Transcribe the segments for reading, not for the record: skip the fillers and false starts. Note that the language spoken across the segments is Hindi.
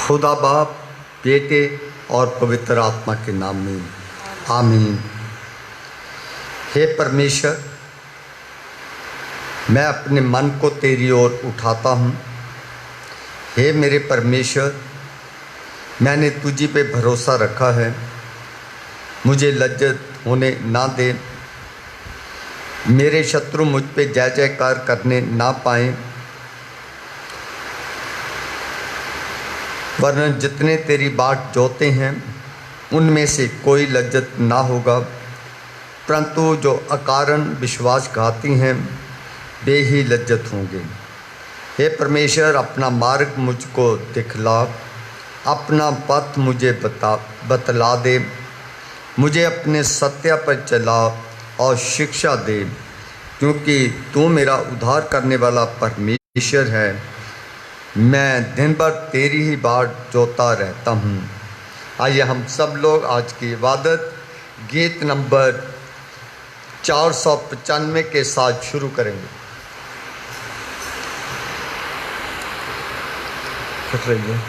खुदा बाप, बेटे और पवित्र आत्मा के नाम में आमीन। हे परमेश्वर, मैं अपने मन को तेरी ओर उठाता हूँ। हे मेरे परमेश्वर, मैंने तुझी पे भरोसा रखा है। मुझे लज्जत होने ना दे, मेरे शत्रु मुझ पे जय जयकार करने ना पाएं, वरना जितने तेरी बाट जोते हैं उनमें से कोई लज्जत ना होगा, परंतु जो अकारण विश्वासघाती हैं वे ही लज्जत होंगे। हे परमेश्वर, अपना मार्ग मुझको दिखला, अपना पथ मुझे बतला दे, मुझे अपने सत्य पर चला और शिक्षा दे, क्योंकि तू मेरा उद्धार करने वाला परमेश्वर है। मैं दिन भर तेरी ही बाट जोता रहता हूँ। आइए हम सब लोग आज की इबादत गीत नंबर 495 के साथ शुरू करेंगे। फट रही है।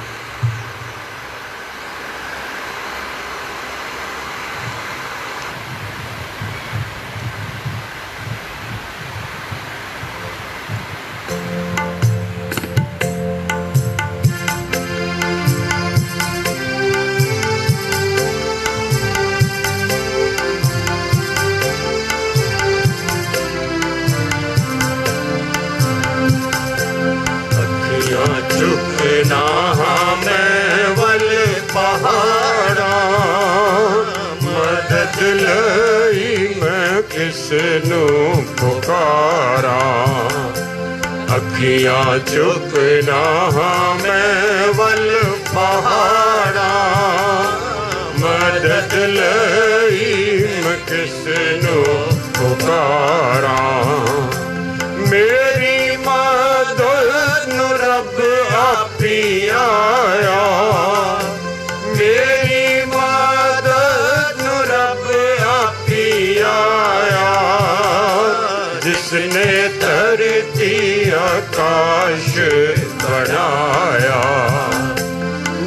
किसनू पुकारा, अखियाँ चुप ना मैं वल पहाड़ा, मदद लई मैं किसनू पुकारा। मेरी मदद नु रब आपी आया, मेरी मदद नु रब आपी आया, जिसने धरती आकाश बनाया,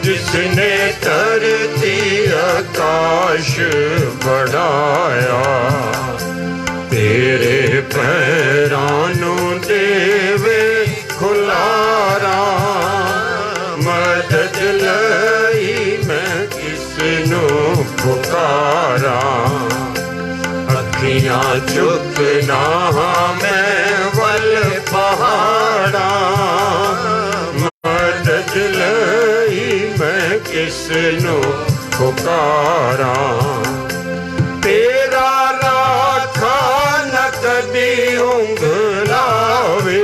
जिसने धरती आकाश बनाया। तेरे पैरां नू देवे खुलारा, मदद लई मैं किसनू पुकारा। अखियाँ चुप ना मैं वल पहाड़ा, मदद लई मैं किसनू पुकारा। तेरा राखा न कदी उंगलावे,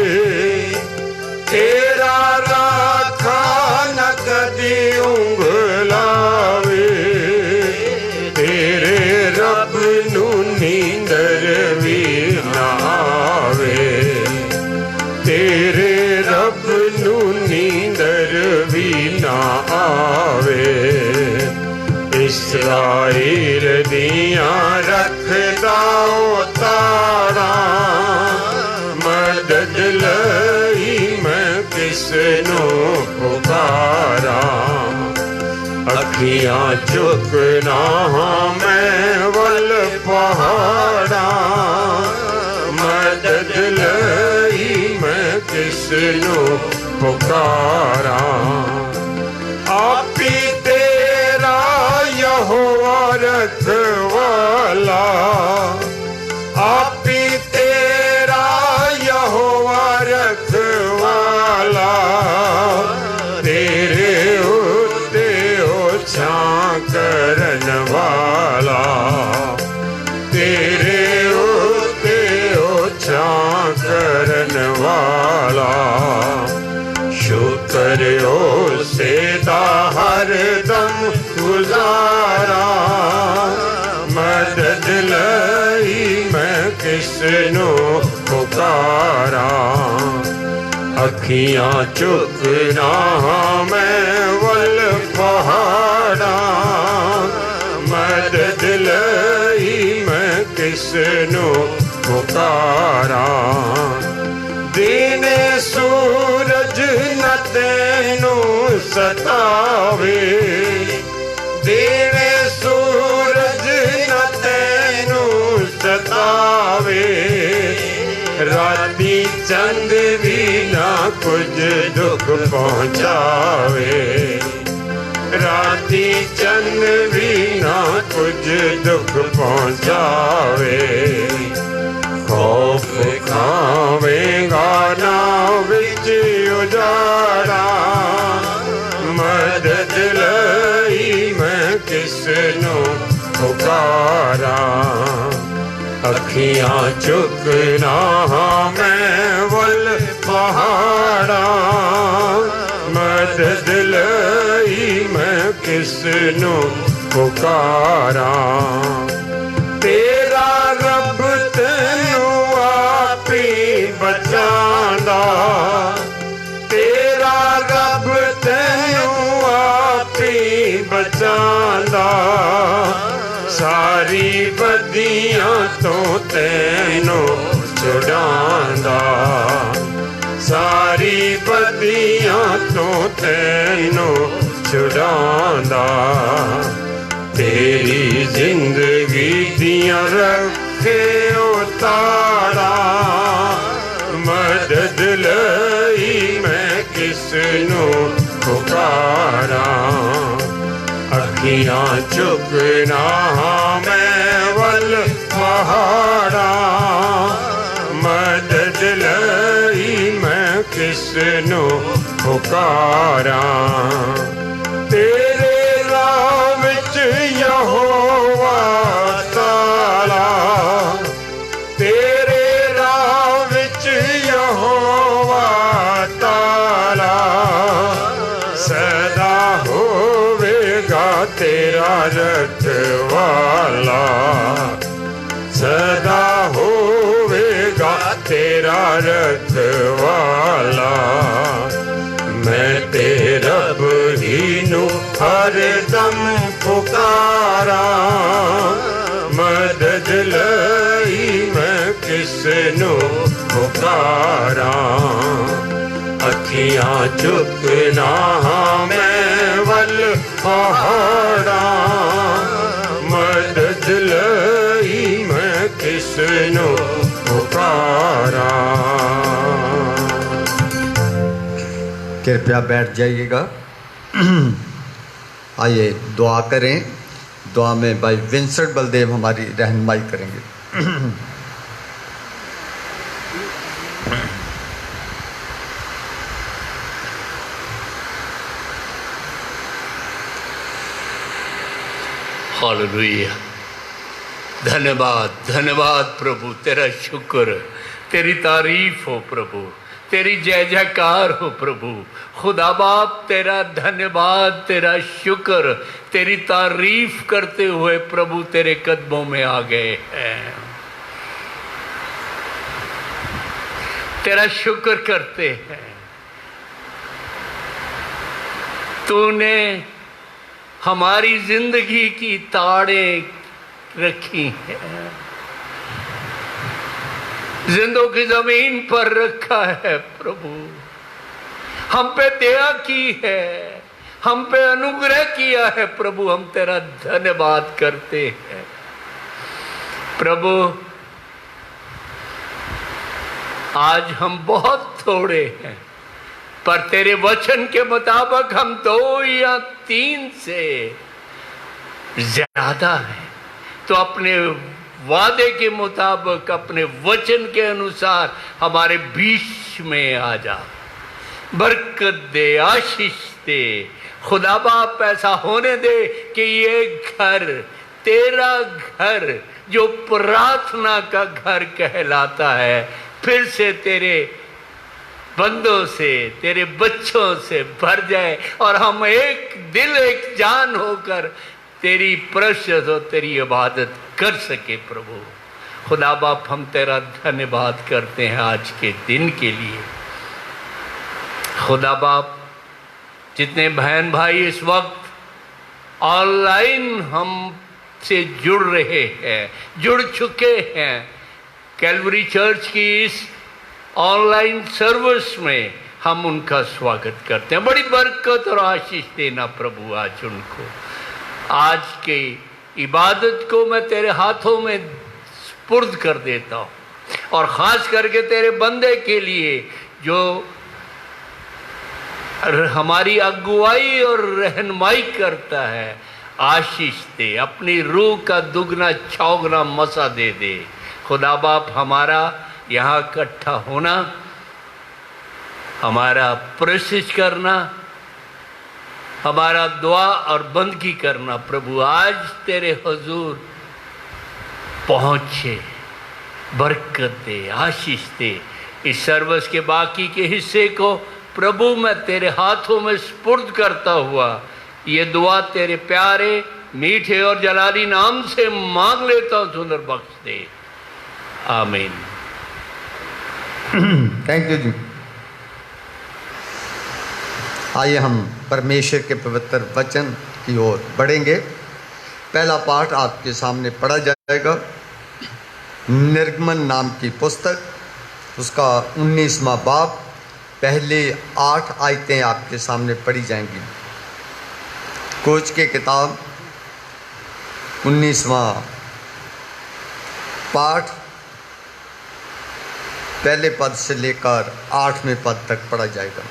तेरा राखा न कदी उंगलावे, तेरे रब नू नींदर भी ना आवे, तेरे रब नू नींदर भी ना आवे। इस्राएल दियां रखदा तारा, मदद लई मैं किसनू पुकारा। अखियाँ चुप ना मैं वल पहाड़ा, मदद लई मैं किसनू पुकारा। आपी तेरा यहोवा रखवाला, आपी तेरा यहोवा रखवाला, तेरे उत्ते ओछा करन वाला, तेरे उत्ते ओछा करन वाला। शुक्र हो सेदा हर दम गुजारा, मदद लई मैं किसनू पुकारा। अखियाँ चुप ना मैं वल पहाड़ा, मदद लई मैं किसनू पुकारा। दिन सूरज न तेनू सतावे, दिने सूरज न तैनू सतावे, राती चंद भी ना कुछ दुख पहुँचावे, राती चंद भी ना कुछ दुख पहुँचावे। खौफ खावेगा ना विच उजाड़ा, मदद लई मैं किसनों पुकारा, अखियां चुकना मैं वल पहाड़ा, मदद लई मैं किसनों पुकारा। तेरा रब तैनू आपी बचांदा, तेरा रब तैनू आपी बचांदा, सारी बदियां तो तैनू छुड़ांदा, सारी बदियां तो तैनू छुड़ांदा। तेरी जिंदगी दियां रखे उतारा, मदद लई मैं किसनू पुकारा, अखियां चुकना मैं वल पहाड़ा, मदद लई मैं किसनू पुकारा। तेरे राह विच यहोवा ताला, तेरे राह विच यहोवा ताला, सदा होवेगा तेरा रखवाला, सदा होवेगा तेरा रखवाला। मैं तेरे रब ही नू हर दम पुकारा, मदद लई मैं किसनू पुकारा, अखियां चुकना मैं वल पहाड़ा, मदद लई मैं किसनू पुकारा। कृपया बैठ जाइएगा। आइए दुआ करें। दुआ में भाई विंसेंट बलदेव हमारी रहनुमाई करेंगे। हालेलुया। धन्यवाद धन्यवाद प्रभु, तेरा शुक्र, तेरी तारीफ हो प्रभु, तेरी जय जयकार हो प्रभु। खुदा बाप तेरा धन्यवाद, तेरा शुक्र, तेरी तारीफ करते हुए प्रभु तेरे कदमों में आ गए हैं। तेरा शुक्र करते हैं। तूने हमारी जिंदगी की ताड़ें रखी हैं, जिंदों की जमीन पर रखा है प्रभु, हम पे दया की है, हम पे अनुग्रह किया है प्रभु। हम तेरा धन्यवाद करते हैं प्रभु। आज हम बहुत थोड़े हैं, पर तेरे वचन के मुताबिक हम 2 या 3 से ज्यादा है। तो अपने वादे के मुताबिक, अपने वचन के अनुसार हमारे बीच में आ जा, बरकत दे, आशीष दे। खुदा बाप ऐसा होने दे कि ये घर, तेरा घर जो प्रार्थना का घर कहलाता है, फिर से तेरे बंदों से, तेरे बच्चों से भर जाए और हम एक दिल एक जान होकर तेरी प्रशंसा और तेरी इबादत कर सके प्रभु। खुदा बाप हम तेरा धन्यवाद करते हैं आज के दिन के लिए। खुदा बाप जितने बहन भाई इस वक्त ऑनलाइन हम से जुड़ रहे हैं, जुड़ चुके हैं, कैलवरी चर्च की इस ऑनलाइन सर्विस में हम उनका स्वागत करते हैं। बड़ी बरकत और आशीष देना प्रभु आज उनको। आज के इबादत को मैं तेरे हाथों में सुपुर्द कर देता हूँ, और ख़ास करके तेरे बंदे के लिए जो हमारी अगुवाई और रहनुमाई करता है, आशीष दे, अपनी रूह का दुगना चौगना मसा दे दे। खुदा बाप, हमारा यहाँ इकट्ठा होना, हमारा प्रशिश करना, हमारा दुआ और बंदगी करना, प्रभु आज तेरे हुजूर पहुँचे, बरकत दे, आशीष दे। इस सर्वस के बाकी के हिस्से को प्रभु मैं तेरे हाथों में सुपुर्द करता हुआ ये दुआ तेरे प्यारे मीठे और जलाली नाम से मांग लेता हूँ, सुंदर बख्श दे, आमीन। थैंक यू जी। आइए हम परमेश्वर के पवित्र वचन की ओर बढ़ेंगे। पहला पाठ आपके सामने पढ़ा जाएगा, निर्गमन नाम की पुस्तक, उसका 19वां बाब, पहले 8 आयतें आपके सामने पढ़ी जाएंगी। कोच के किताब 19वां पाठ पहले पद से लेकर 8वें पद तक पढ़ा जाएगा।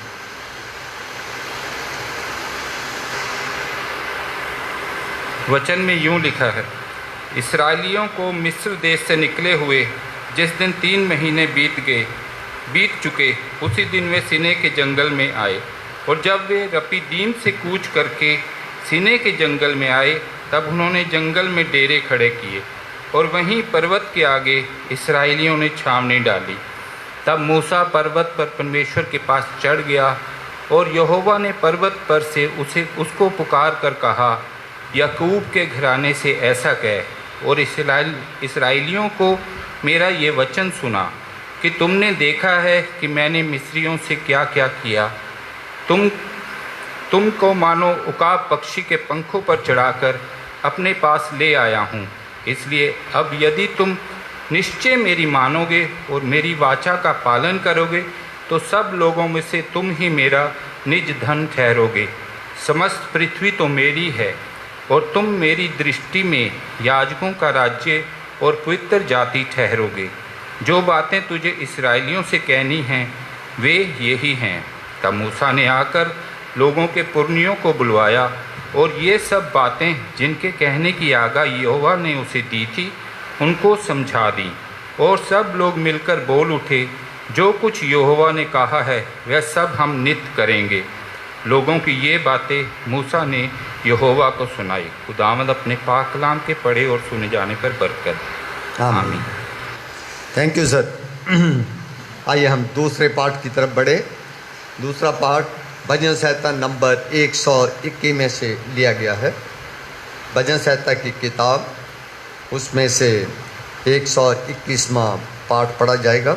वचन में यूं लिखा है, इस्राएलियों को मिस्र देश से निकले हुए जिस दिन 3 महीने बीत चुके, उसी दिन वे सीनै के जंगल में आए। और जब वे रपीदीम से कूच करके सीनै के जंगल में आए, तब उन्होंने जंगल में डेरे खड़े किए और वहीं पर्वत के आगे इस्राएलियों ने छावनी डाली। तब मूसा पर्वत पर परमेश्वर के पास चढ़ गया, और यहोवा ने पर्वत पर से उसको पुकार कर कहा, याकूब के घराने से ऐसा कह और इस्राएलियों को मेरा ये वचन सुना कि तुमने देखा है कि मैंने मिस्रियों से क्या क्या किया। तुमको मानो उकाब पक्षी के पंखों पर चढ़ाकर अपने पास ले आया हूँ। इसलिए अब यदि तुम निश्चय मेरी मानोगे और मेरी वाचा का पालन करोगे, तो सब लोगों में से तुम ही मेरा निज धन ठहरोगे। समस्त पृथ्वी तो मेरी है, और तुम मेरी दृष्टि में याजकों का राज्य और पवित्र जाति ठहरोगे। जो बातें तुझे इस्राएलियों से कहनी हैं वे यही हैं। तब मूसा ने आकर लोगों के पुरनियों को बुलवाया और ये सब बातें जिनके कहने की आज्ञा यहोवा ने उसे दी थी उनको समझा दी। और सब लोग मिलकर बोल उठे, जो कुछ यहोवा ने कहा है वह सब हम नित्य करेंगे। लोगों की ये बातें मूसा ने यहोवा को सुनाई। खुदावंद अपने पाक कलाम के पढ़े और सुने जाने पर बरकत। आमीन। Thank you sir. आइए हम दूसरे पाठ की तरफ बढ़े। दूसरा पाठ भजन संहिता नंबर 121 में से लिया गया है। भजन संहिता की किताब, उसमें से 121वां पाठ पढ़ा जाएगा।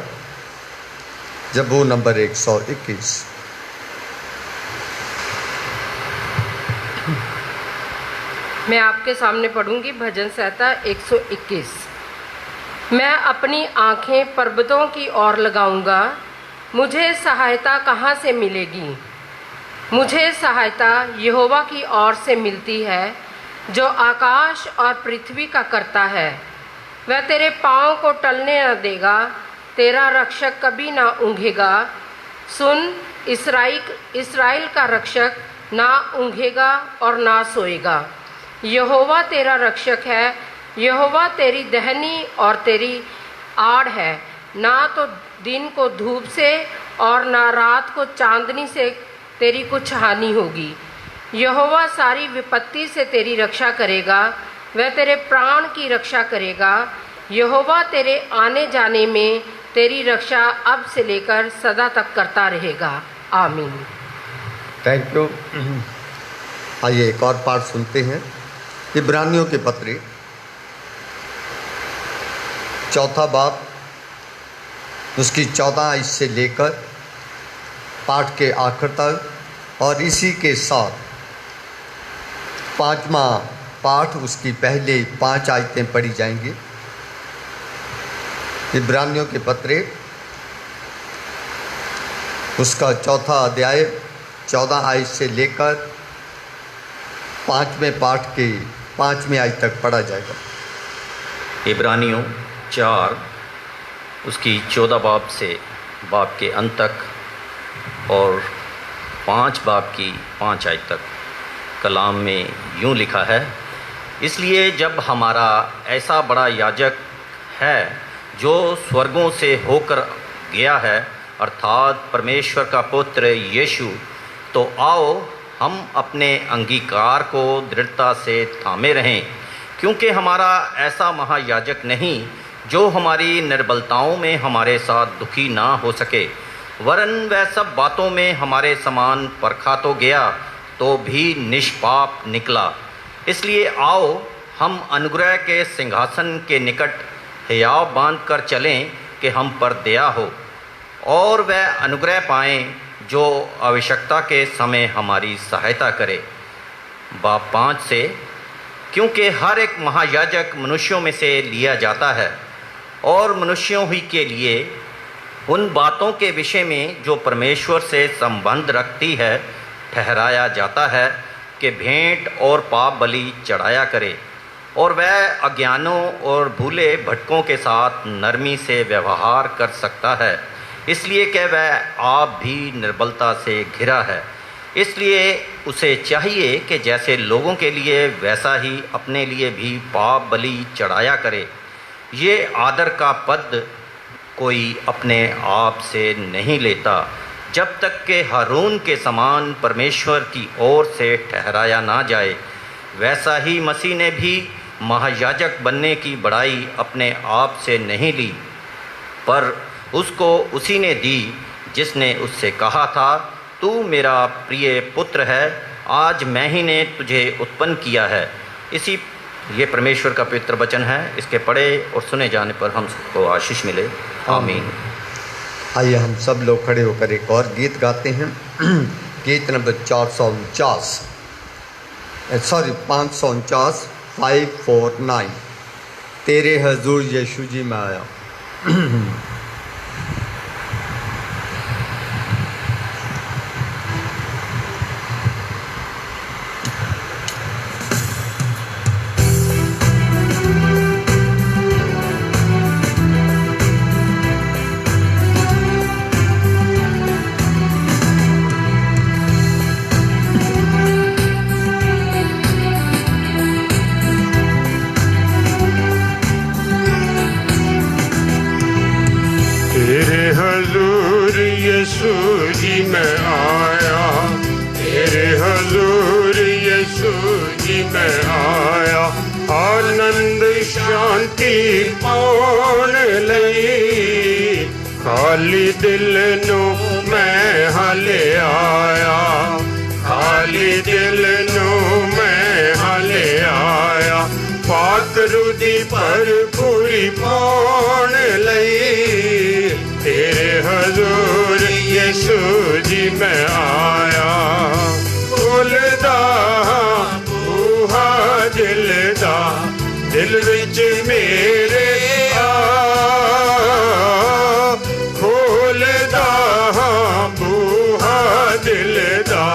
जबूर नंबर 121। मैं आपके सामने पढ़ूंगी भजन संहिता 121। मैं अपनी आंखें पर्वतों की ओर लगाऊंगा, मुझे सहायता कहाँ से मिलेगी। मुझे सहायता यहोवा की ओर से मिलती है, जो आकाश और पृथ्वी का करता है। वह तेरे पाँव को टलने न देगा, तेरा रक्षक कभी ना ऊँघेगा। सुन, इस्राएल का रक्षक ना ऊँघेगा और ना सोएगा। यहोवा तेरा रक्षक है, यहोवा तेरी दहनी और तेरी आड़ है। ना तो दिन को धूप से और ना रात को चांदनी से तेरी कुछ हानि होगी। यहोवा सारी विपत्ति से तेरी रक्षा करेगा, वह तेरे प्राण की रक्षा करेगा। यहोवा तेरे आने जाने में तेरी रक्षा अब से लेकर सदा तक करता रहेगा। आमीन। Thank you. आइए एक और पाठ सुनते हैं। इब्रानियों के पत्री 4 बाब, उसकी 14 आयत से लेकर पाठ के आखिर तक, और इसी के साथ 5वां पाठ, उसकी पहले 5 आयतें पढ़ी जाएंगी। इब्रानियों के पत्र उसका चौथा अध्याय 14 आयत से लेकर 5वें पाठ के 5वीं आयत तक पढ़ा जाएगा। इब्रानियों 4 उसकी 14 बाब के अंत तक और 5 बाब की 5 आयत तक कलाम में यूँ लिखा है, इसलिए जब हमारा ऐसा बड़ा याजक है जो स्वर्गों से होकर गया है, अर्थात परमेश्वर का पुत्र यीशु, तो आओ हम अपने अंगीकार को दृढ़ता से थामे रहें, क्योंकि हमारा ऐसा महायाजक नहीं जो हमारी निर्बलताओं में हमारे साथ दुखी ना हो सके, वरन वह सब बातों में हमारे समान परखा तो गया तो भी निष्पाप निकला। इसलिए आओ हम अनुग्रह के सिंहासन के निकट हियाव बांध कर चलें कि हम पर दया हो और वह अनुग्रह पाएं जो आवश्यकता के समय हमारी सहायता करे। बाब 5 से, क्योंकि हर एक महायाजक मनुष्यों में से लिया जाता है और मनुष्यों ही के लिए उन बातों के विषय में जो परमेश्वर से संबंध रखती है ठहराया जाता है कि भेंट और पाप बलि चढ़ाया करे, और वह अज्ञानों और भूले भटकों के साथ नरमी से व्यवहार कर सकता है, इसलिए कि वह आप भी निर्बलता से घिरा है। इसलिए उसे चाहिए कि जैसे लोगों के लिए वैसा ही अपने लिए भी पाप बलि चढ़ाया करे। ये आदर का पद कोई अपने आप से नहीं लेता, जब तक कि हारून के समान परमेश्वर की ओर से ठहराया ना जाए। वैसा ही मसीह ने भी महायाजक बनने की बड़ाई अपने आप से नहीं ली, पर उसको उसी ने दी जिसने उससे कहा था, तू मेरा प्रिय पुत्र है, आज मैं ही ने तुझे उत्पन्न किया है। ये परमेश्वर का पवित्र वचन है। इसके पढ़े और सुने जाने पर हम सबको आशीष मिले। आमीन। आइए हम सब लोग खड़े होकर एक और गीत गाते हैं। गीत नंबर 549 549, तेरे हजूर यीशु जी मैं आया। यीशु जी मैं आया, तेरे हजूर यीशु जी मैं आया। आनंद शांति पाउण लई खाली दिल नू मैं हाले आया, खाली दिल नू मैं हाले आया। पाक रुदी भरपूरी पाउण लई तेरे हजूर यीशु जी मैं आया। खुलदा बूहा दिल दा, दिल विच मेरे आ, खुलदा बूहा दिल दा,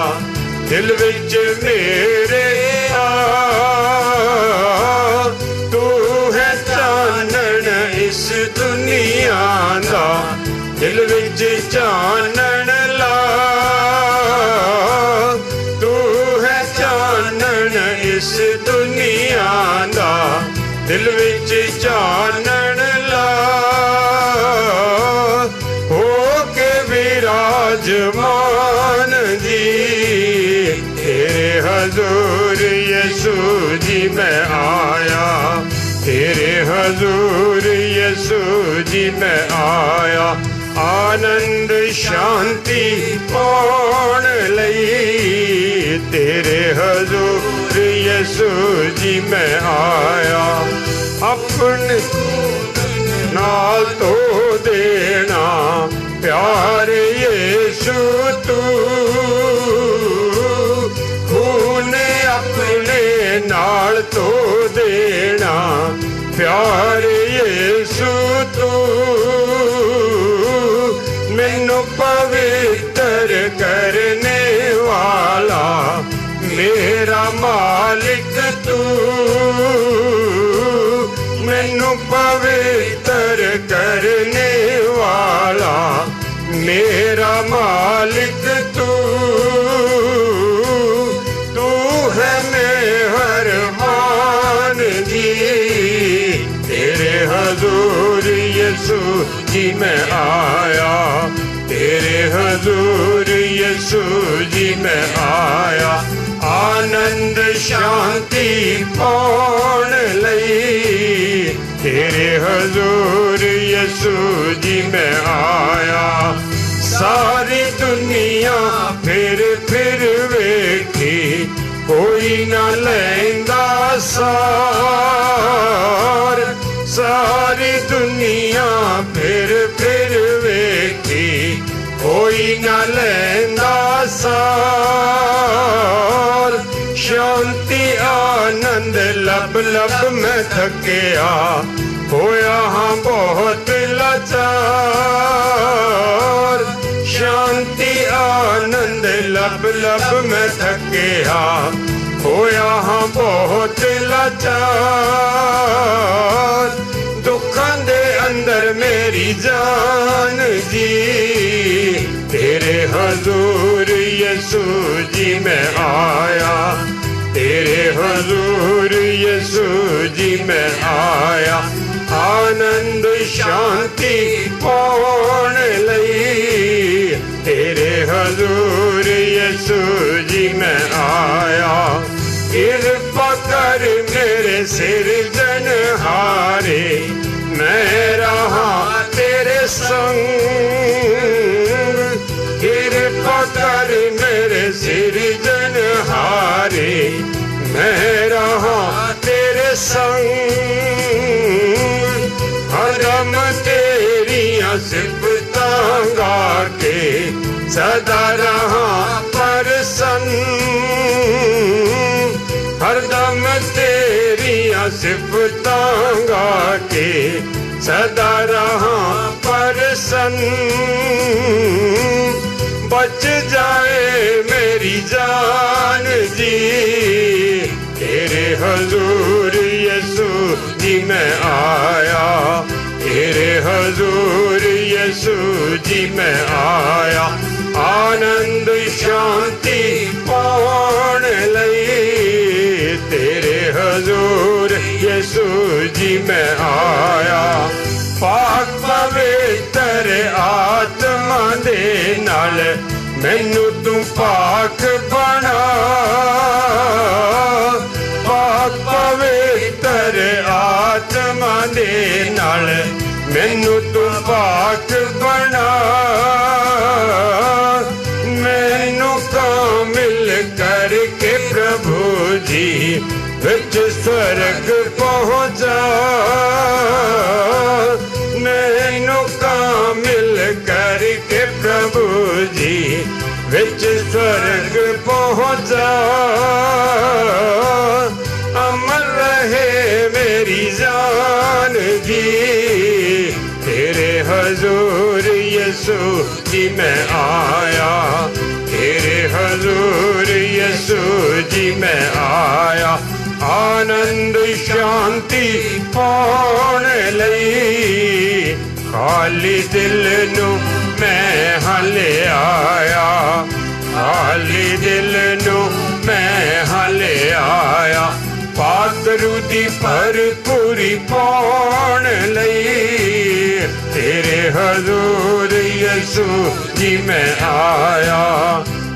दिल विच मेरे आ। तू है चानन इस दुनिया दा, दिल विच चानन ला। तू है चानन इस दुनिया दा, दिल विच चानन ला। हो के विराजमान जी तेरे हजूर यीशु जी मैं आया, तेरे हजूर यीशु जी मैं आया। आनंद शांति पाउण लई तेरे हजूर यीशु जी मैं आया। अपने नाल तो देना प्यार यीशु तू, खून अपने नाल तो देना प्यार यीशु तू। मैनू पवित्र करने वाला मेरा मालिक तू, मैनू पवित्र करने वाला मेरा मालिक तू, तू है मेहरबान जी। तेरे हजूर यीशु जी मैं आया, तेरे हजूर यीशु जी मैं आया, आनंद शांति पाउण लई। तेरे हजूर यीशु जी मैं आया, सारी दुनिया फिर वेखी कोई ना लैंदा सार, सारी दुनिया फिर वेखी कोई ना लैंदा सार। शांति आनंद लब लब मैं थकिया होया हाँ बहुत लाचार, शांति आनंद लब लब मैं थकिया होया हाँ बहुत लाचार। दुखों दे अंदर मेरी जान जी, तेरे हजूर यीशु जी मैं आया, तेरे हजूर यीशु जी मैं आया, आनंद शांति पाउण लई। तेरे हजूर यीशु जी मैं आया, कृपा कर मेरे सिरजनहारे, मैं रहा तेरे संग। कृपा कर मेरे सिरजनहारे, मैं रहा तेरे संग। हरदम तेरियां सिफतां गा के सदा रहा प्रसन्न, हरदम तेरियां सिफतां गा के सदा रहा प्रसन्न। बच जाए मेरी जान जी, तेरे हजूर यीशु जी मैं आया, तेरे हजूर यीशु जी मैं आया, आनंद शांति पाउण लई। तेरे हजूर यीशु जी मैं आया, पाक पवित्र आत्मा दे नाल मैनू तू पाक बना, पाक पवित्र आत्मा दे नाल मैनू तू पाक बना। मैनू कामिल करके प्रभु जी विच स्वर्ग पहुंचा, मैनू कामिल करके प्रभु जी विच स्वर्ग पहुंचा। अमर रहे मेरी जान जी, तेरे हजूर यीशु जी मैं आया, तेरे हजूर यीशु जी मैं आया, आनंद शांति पाउण लई। खाली दिल नू मैं हले आया, खाली दिल नू मैं हले आया, पातरू दी भरपूरी पाउण लई। तेरे हजूर यीशु जी मैं आया,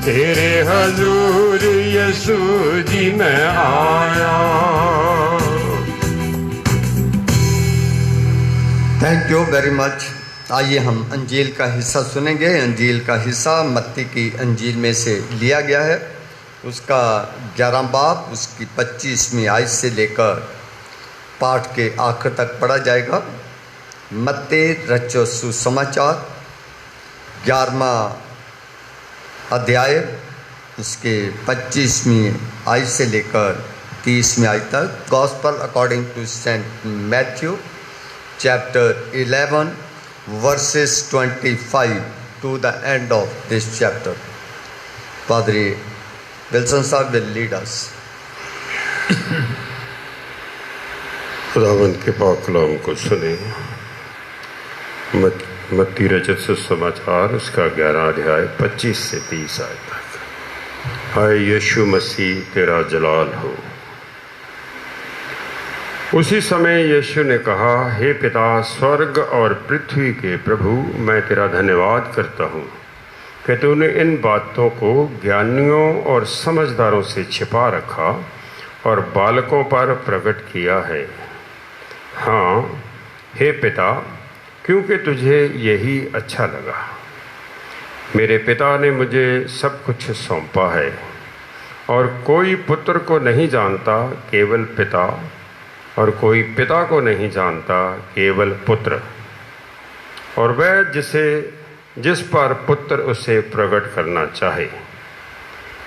तेरे हजूर यीशु जी मैं आया। Thank you very much. आइए हम अंजील का हिस्सा सुनेंगे। अंजील का हिस्सा मत्ती की अंजील में से लिया गया है, उसका 11 बाब उसकी 25वीं आयत से लेकर पाठ के आखिर तक पढ़ा जाएगा। मत्ती रचो सुसमाचार 11वां अध्याय उसके 25वीं आयत से लेकर 30वीं आयत तक। Gospel according to Saint Matthew chapter 11 verses 25 to the end of this chapter. Padre Wilson sir will lead us. खुदावंद के पाक कलाम को सुने। मत्ती रचित सुसमाचार उसका 11 अध्याय 25 से 30 आयत तक। हाय यीशु मसीह तेरा जलाल हो। उसी समय यीशु ने कहा, हे पिता स्वर्ग और पृथ्वी के प्रभु, मैं तेरा धन्यवाद करता हूँ कि तूने इन बातों को ज्ञानियों और समझदारों से छिपा रखा और बालकों पर प्रकट किया है। हाँ हे पिता, क्योंकि तुझे यही अच्छा लगा। मेरे पिता ने मुझे सब कुछ सौंपा है और कोई पुत्र को नहीं जानता केवल पिता, और कोई पिता को नहीं जानता केवल पुत्र, और वह जिस पर पुत्र उसे प्रकट करना चाहे।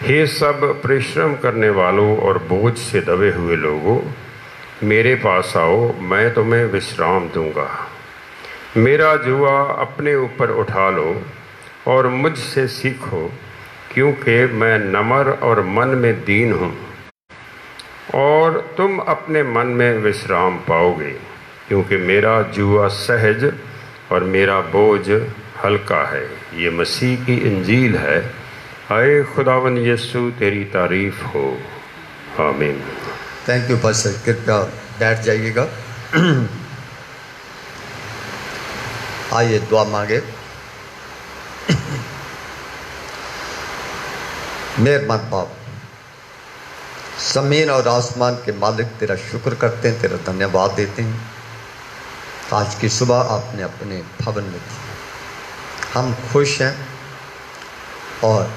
हे सब परिश्रम करने वालों और बोझ से दबे हुए लोगों, मेरे पास आओ, मैं तुम्हें विश्राम दूंगा। मेरा जुआ अपने ऊपर उठा लो और मुझसे सीखो, क्योंकि मैं नम्र और मन में दीन हूँ, और तुम अपने मन में विश्राम पाओगे, क्योंकि मेरा जुआ सहज और मेरा बोझ हल्का है। ये मसीह की इंजील है। आए खुदावन यीशु तेरी तारीफ हो। आमीन। थैंक यू पास्टर, कृपया बैठ जाइएगा। आइए दुआ मांगे। मेहरबान बाप, ज़मीन और आसमान के मालिक, तेरा शुक्र करते हैं, तेरा धन्यवाद देते हैं। आज की सुबह आपने अपने भवन में दी, हम खुश हैं और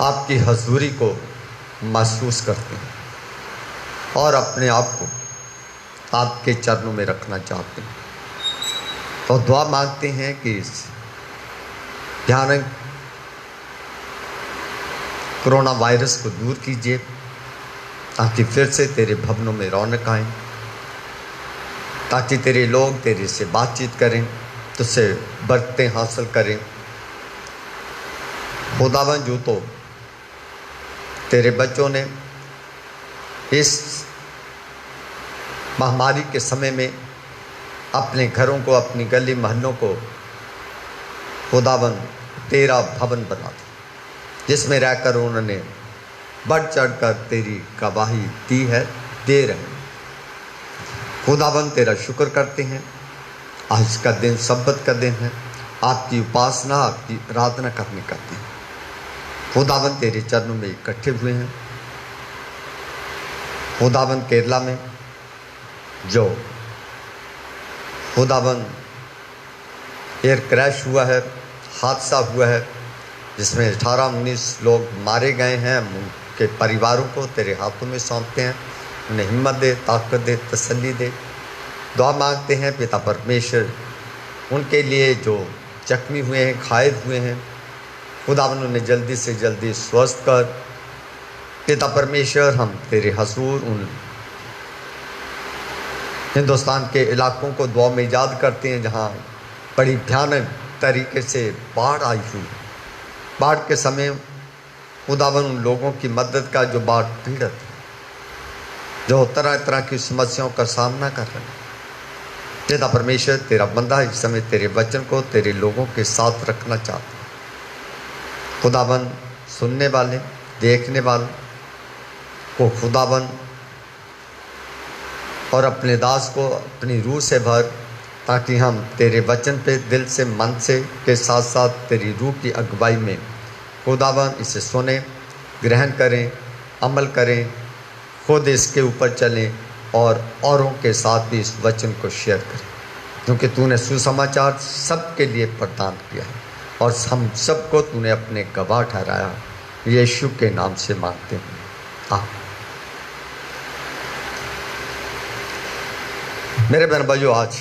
आपकी हजूरी को महसूस करते हैं और अपने आप को आपके चरणों में रखना चाहते हैं। और दुआ मांगते हैं कि इस भयानक कोरोना वायरस को दूर कीजिए, ताकि फिर से तेरे भवनों में रौनक आए, ताकि तेरे लोग तेरे से बातचीत करें, तुझसे बरकतें हासिल करें। खुदावन, जो तो तेरे बच्चों ने इस महामारी के समय में अपने घरों को, अपनी गली मोहल्लों को खुदावन तेरा भवन बना दिया, जिसमें रहकर उन्होंने बढ़ चढ़कर तेरी गवाही दी है, दे रहे हैं। खुदावन तेरा शुक्र करते हैं। आज का दिन सब्बत का दिन है, आपकी उपासना, आपकी आराधना करने का दिन। खुदावन तेरे चरणों में इकट्ठे हुए हैं। खुदावन केरला में जो खुदावन एयर क्रैश हुआ है, हादसा हुआ है, जिसमें 18-19 लोग मारे गए हैं, उनके परिवारों को तेरे हाथों में सौंपते हैं। उन्हें हिम्मत दे, ताकत दे, तसल्ली दे। दुआ मांगते हैं पिता परमेश्वर, उनके लिए जो जख्मी हुए हैं, घायल हुए हैं, खुदावन उन्हें जल्दी से जल्दी स्वस्थ कर। पिता परमेश्वर, हम तेरे हजूर उन हिंदुस्तान के इलाकों को दुआ में याद करते हैं जहाँ बड़ी भयानक तरीके से बाढ़ आई हुई। बाढ़ के समय खुदावन उन लोगों की मदद का जो बाढ़ पीड़ित है, जो तरह तरह की समस्याओं का सामना कर रहे हैं। पिता परमेश्वर, तेरा बंदा इस समय तेरे वचन को तेरे लोगों के साथ रखना चाहता है। खुदावन सुनने वाले, देखने वालों को खुदावन और अपने दास को अपनी रूह से भर, ताकि हम तेरे वचन पे दिल से, मन से के साथ साथ तेरी रूह की अगुवाई में खुदावन इसे सुने, ग्रहण करें, अमल करें, खुद इसके ऊपर चलें और औरों के साथ भी इस वचन को शेयर करें, क्योंकि तूने सुसमाचार सबके लिए प्रदान किया है और हम सबको तूने अपने गवाह ठहराया। यीशु के नाम से मांगते हैं, आमीन। मेरे बहन भाइयों, आज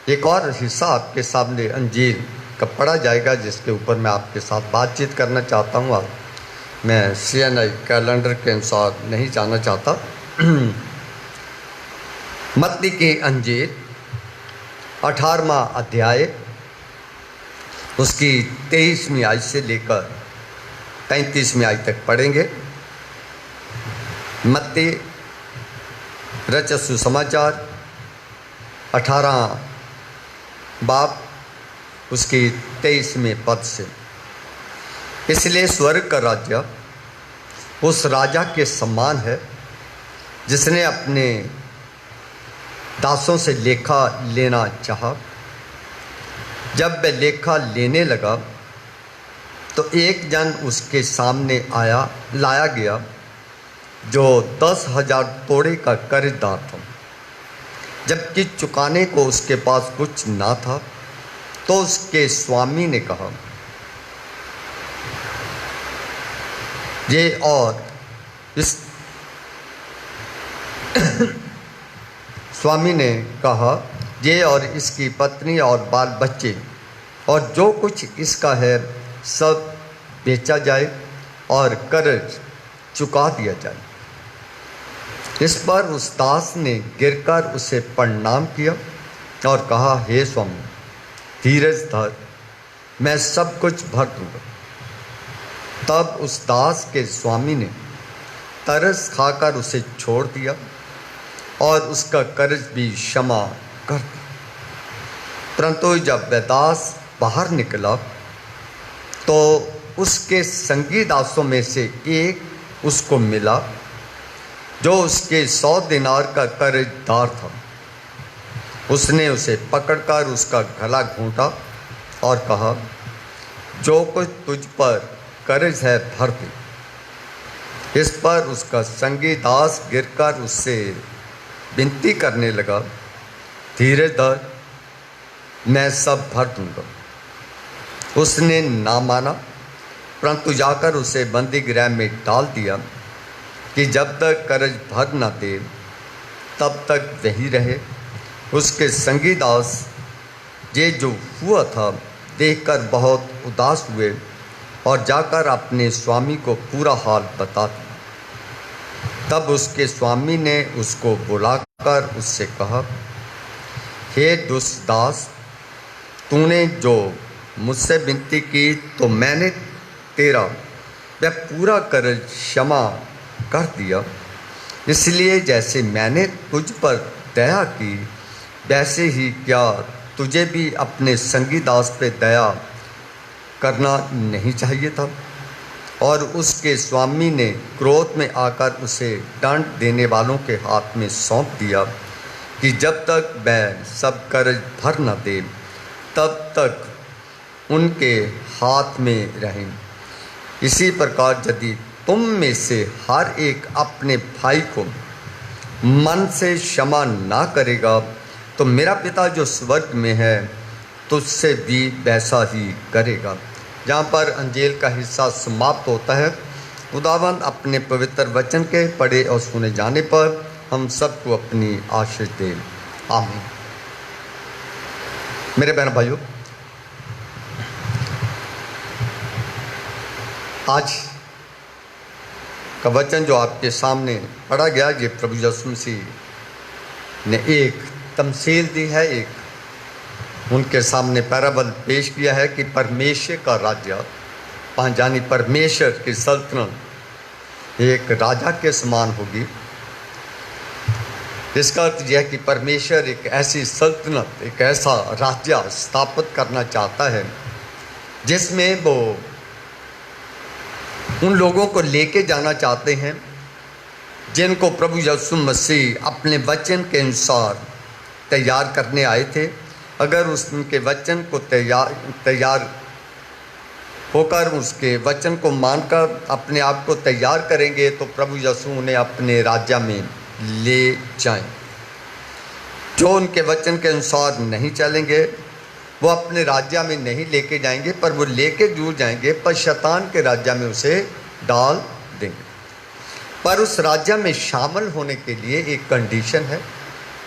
एक और हिस्सा आपके सामने अंजील का पढ़ा जाएगा, जिसके ऊपर मैं आपके साथ बातचीत करना चाहता हूँ। आज मैं CNI कैलेंडर के अनुसार नहीं जाना चाहता। मत्ती की अंजील 18वां अध्याय उसकी 23वीं आयत से लेकर 35वीं आयत तक पढ़ेंगे। मत्ती रचित सुसमाचार 18 बाब उसकी 23वें पद से। इसलिए स्वर्ग का राज्य उस राजा के समान है जिसने अपने दासों से लेखा लेना चाहा। जब वह लेखा लेने लगा तो एक जन उसके सामने लाया गया जो 10,000 तोड़े का कर्जदार था। जबकि चुकाने को उसके पास कुछ ना था, तो उसके स्वामी ने कहा, ये और इस स्वामी ने कहा, ये और इसकी पत्नी और बाल बच्चे और जो कुछ इसका है सब बेचा जाए और कर्ज चुका दिया जाए। इस पर उस दास ने गिरकर उसे प्रणाम किया और कहा, हे स्वामी, धीरज धर, मैं सब कुछ भर दूंगा। तब उस दास के स्वामी ने तरस खाकर उसे छोड़ दिया और उसका कर्ज भी क्षमा कर दिया। परंतु जब वह दास बाहर निकला तो उसके संगी दासों में से एक उसको मिला जो उसके 100 दिनार का कर्जदार था। उसने उसे पकड़कर उसका गला घूंटा और कहा, जो कुछ तुझ पर कर्ज है भर दे। इस पर उसका संगी दास गिरकर उससे विनती करने लगा, धीरज धर, मैं सब भर दूंगा। उसने ना माना, परंतु जाकर उसे बंदी गृह में डाल दिया कि जब तक कर्ज भर न दे तब तक वही रहे। उसके संगी दास ये जो हुआ था देखकर बहुत उदास हुए और जाकर अपने स्वामी को पूरा हाल बता दिया। तब उसके स्वामी ने उसको बुलाकर उससे कहा, हे दुष्ट दास, तूने जो मुझसे विनती की तो मैंने तेरा वह पूरा कर्ज क्षमा कर दिया। इसलिए जैसे मैंने तुझ पर दया की, वैसे ही क्या तुझे भी अपने संगी दास पे दया करना नहीं चाहिए था? और उसके स्वामी ने क्रोध में आकर उसे दंड देने वालों के हाथ में सौंप दिया कि जब तक वह सब कर्ज भर न दे तब तक उनके हाथ में रहें। इसी प्रकार यदि तुम में से हर एक अपने भाई को मन से क्षमा ना करेगा तो मेरा पिता जो स्वर्ग में है तुझसे भी वैसा ही करेगा। जहाँ पर अंजील का हिस्सा समाप्त होता है। खुदावंद अपने पवित्र वचन के पढ़े और सुने जाने पर हम सबको अपनी आशीष दे, आमीन। मेरे बहन भाइयों, आज का वचन जो आपके सामने पढ़ा गया, ये प्रभु यीशु मसीह ने एक तमसील दी है, एक उनके सामने पैराबल पेश किया है कि परमेश्वर का राज्य, यानी परमेश्वर की सल्तनत एक राजा के समान होगी। इसका अर्थ यह है कि परमेश्वर एक ऐसी सल्तनत, एक ऐसा राज्य स्थापित करना चाहता है जिसमें वो उन लोगों को लेके जाना चाहते हैं जिनको प्रभु यीशु मसीह अपने वचन के अनुसार तैयार करने आए थे। अगर उनके वचन को तैयार होकर उसके वचन को मानकर अपने आप को तैयार करेंगे तो प्रभु यीशु उन्हें अपने राज्य में ले जाएं। जो उनके वचन के अनुसार नहीं चलेंगे वो अपने राज्य में नहीं लेके जाएंगे, पर वो लेके जरूर जाएंगे, पर शैतान के राज्य में उसे डाल देंगे। पर उस राज्य में शामिल होने के लिए एक कंडीशन है,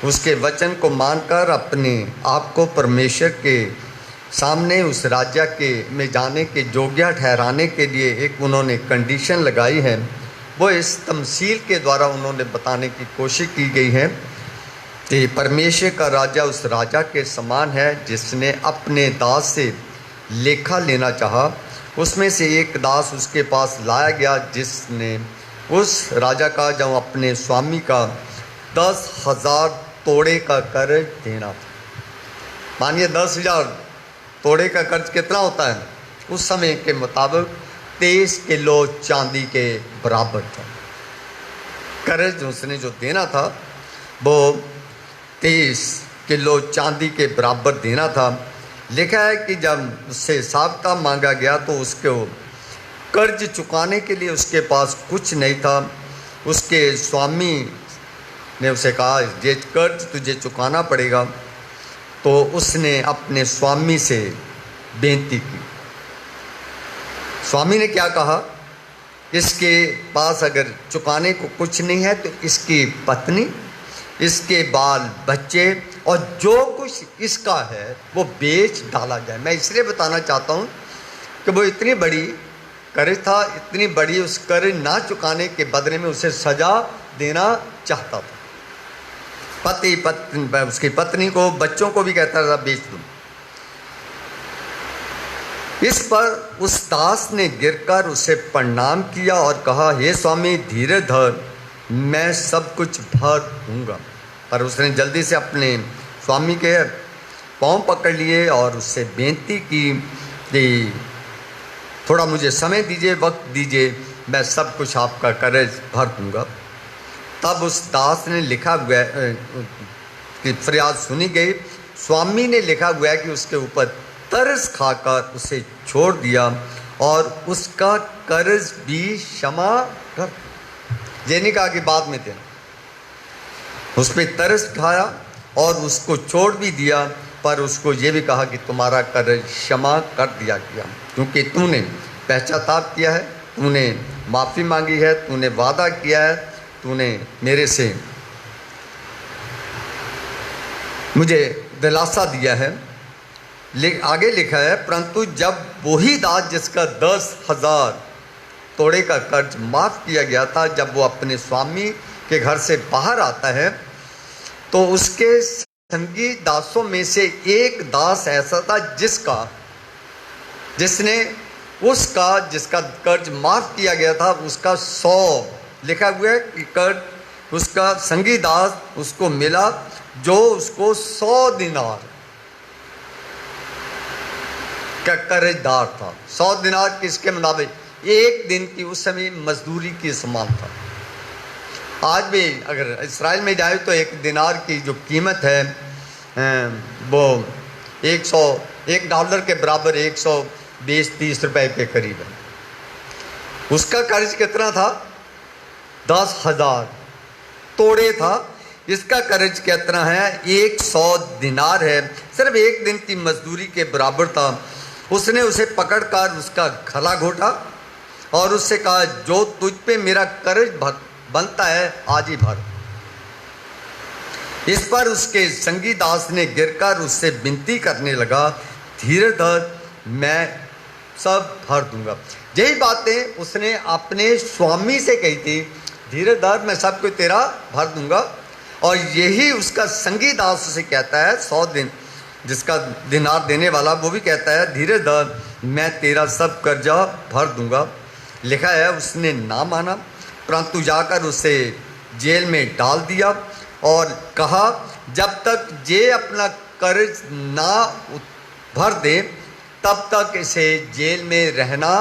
उसके वचन को मानकर अपने आप को परमेश्वर के सामने उस राज्य के में जाने के योग्य ठहराने के लिए एक उन्होंने कंडीशन लगाई है। वो इस तमसील के द्वारा उन्होंने बताने की कोशिश की गई है कि परमेश्वर का राजा उस राजा के समान है जिसने अपने दास से लेखा लेना चाहा उसमें से एक दास उसके पास लाया गया जिसने उस राजा का जो अपने स्वामी का 10,000 तोड़े का कर्ज देना था। मानिए 10,000 तोड़े का कर्ज कितना होता है? उस समय के मुताबिक 23 किलो चांदी के बराबर था। कर्ज उसने जो देना था वो 23 किलो चांदी के बराबर देना था। लिखा है कि जब उससे साबता मांगा गया तो उसको कर्ज चुकाने के लिए उसके पास कुछ नहीं था। उसके स्वामी ने उसे कहा ये कर्ज तुझे चुकाना पड़ेगा। तो उसने अपने स्वामी से बेनती की। स्वामी ने क्या कहा? इसके पास अगर चुकाने को कुछ नहीं है तो इसकी पत्नी, इसके बाल बच्चे और जो कुछ इसका है वो बेच डाला जाए। मैं इसलिए बताना चाहता हूँ कि वो इतनी बड़ी कर्ज था, इतनी बड़ी उस कर्ज ना चुकाने के बदले में उसे सजा देना चाहता था। पति पत्नी, उसकी पत्नी को, बच्चों को भी कहता था बेच दो। इस पर उस दास ने गिरकर उसे प्रणाम किया और कहा, हे स्वामी धीरे धर, मैं सब कुछ भर दूंगा। पर उसने जल्दी से अपने स्वामी के पांव पकड़ लिए और उससे बेनती की कि थोड़ा मुझे समय दीजिए, वक्त दीजिए, मैं सब कुछ आपका कर्ज भर दूंगा। तब उस दास ने लिखा हुआ कि फरियाद सुनी गई। स्वामी ने लिखा हुआ है कि उसके ऊपर तरस खाकर उसे छोड़ दिया और उसका कर्ज भी क्षमा कर। ये नहीं कहा कि बाद में देना, उस पर तरस खाया और उसको छोड़ भी दिया, पर उसको ये भी कहा कि तुम्हारा कर्ज क्षमा कर दिया गया, क्योंकि तूने पश्चाताप किया है, तूने माफ़ी मांगी है, तूने वादा किया है, तूने मेरे से मुझे दिलासा दिया है। आगे लिखा है, परंतु जब वही दास जिसका 10,000 तोड़े का कर्ज माफ़ किया गया था, जब वो अपने स्वामी के घर से बाहर आता है तो उसके संगी दासों में से एक दास ऐसा था जिसका कर्ज माफ़ किया गया था, उसका 100 लिखा हुआ है कि कर्ज उसका संगी दास उसको मिला जो उसको 100 दिनार का कर्जदार था। 100 दिनार किसके मुताबिक एक दिन की उस समय मजदूरी के समान था। आज भी अगर इस्राइल में जाए तो एक दिनार की जो कीमत है वो $1 के बराबर 120-130 रुपए के करीब है। उसका कर्ज कितना था? 10,000 तोड़े था। इसका कर्ज कितना है? 100 दिनार है, सिर्फ एक दिन की मजदूरी के बराबर था। उसने उसे पकड़कर उसका गला घोटा और उससे कहा, जो तुझ पे मेरा कर्ज बनता है आज ही भर। इस पर उसके संगी दास ने गिरकर उससे विनती करने लगा, धीरे धर, मैं सब भर दूंगा। यही बातें उसने अपने स्वामी से कही थी, धीरे धर, मैं सब कुछ तेरा भर दूंगा। और यही उसका संगी दास उसे कहता है, 100 दिन जिसका दिनार देने वाला, वो भी कहता है, धीरे धर, मैं तेरा सब कर्जा भर दूंगा। लिखा है उसने ना माना, परंतु जाकर उसे जेल में डाल दिया और कहा, जब तक ये अपना कर्ज ना भर दे तब तक इसे जेल में रहना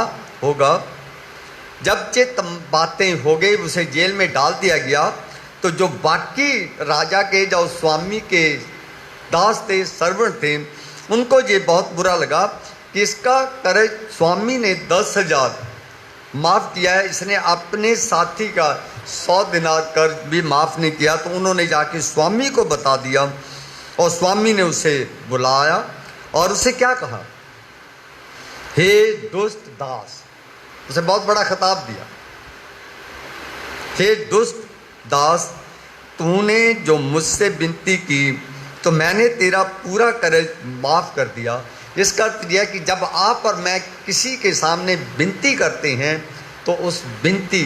होगा। जब ये बातें हो गई, उसे जेल में डाल दिया गया। तो जो बाकी राजा के जो स्वामी के दास थे, सर्वेंट थे, उनको ये बहुत बुरा लगा कि इसका कर्ज स्वामी ने 10,000 माफ़ किया है, इसने अपने साथी का 100 दिनार कर्ज भी माफ़ नहीं किया। तो उन्होंने जाके स्वामी को बता दिया और स्वामी ने उसे बुलाया और उसे क्या कहा, हे दुष्ट दास, उसे बहुत बड़ा खिताब दिया, हे दुष्ट दास, तूने जो मुझसे विनती की तो मैंने तेरा पूरा कर्ज माफ़ कर दिया। इसका अर्थ यह कि जब आप और मैं किसी के सामने विनती करते हैं तो उस विनती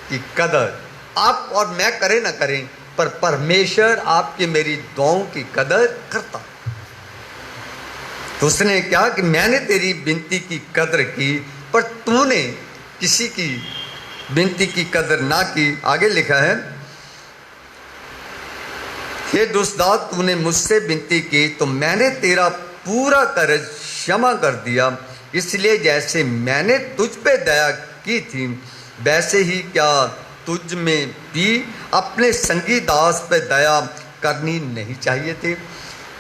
की कदर आप और मैं करें ना करें, पर परमेश्वर आपकी मेरी दुआओं की कदर करता। तो उसने कहा कि मैंने तेरी विनती की कदर की, पर तूने किसी की विनती की कदर ना की। आगे लिखा है, हे दुष्दास, तूने मुझसे विनती की तो मैंने तेरा पूरा कर्ज क्षमा कर दिया। इसलिए जैसे मैंने तुझ पे दया की थी, वैसे ही क्या तुझ में भी अपने संगी दास पे दया करनी नहीं चाहिए थी।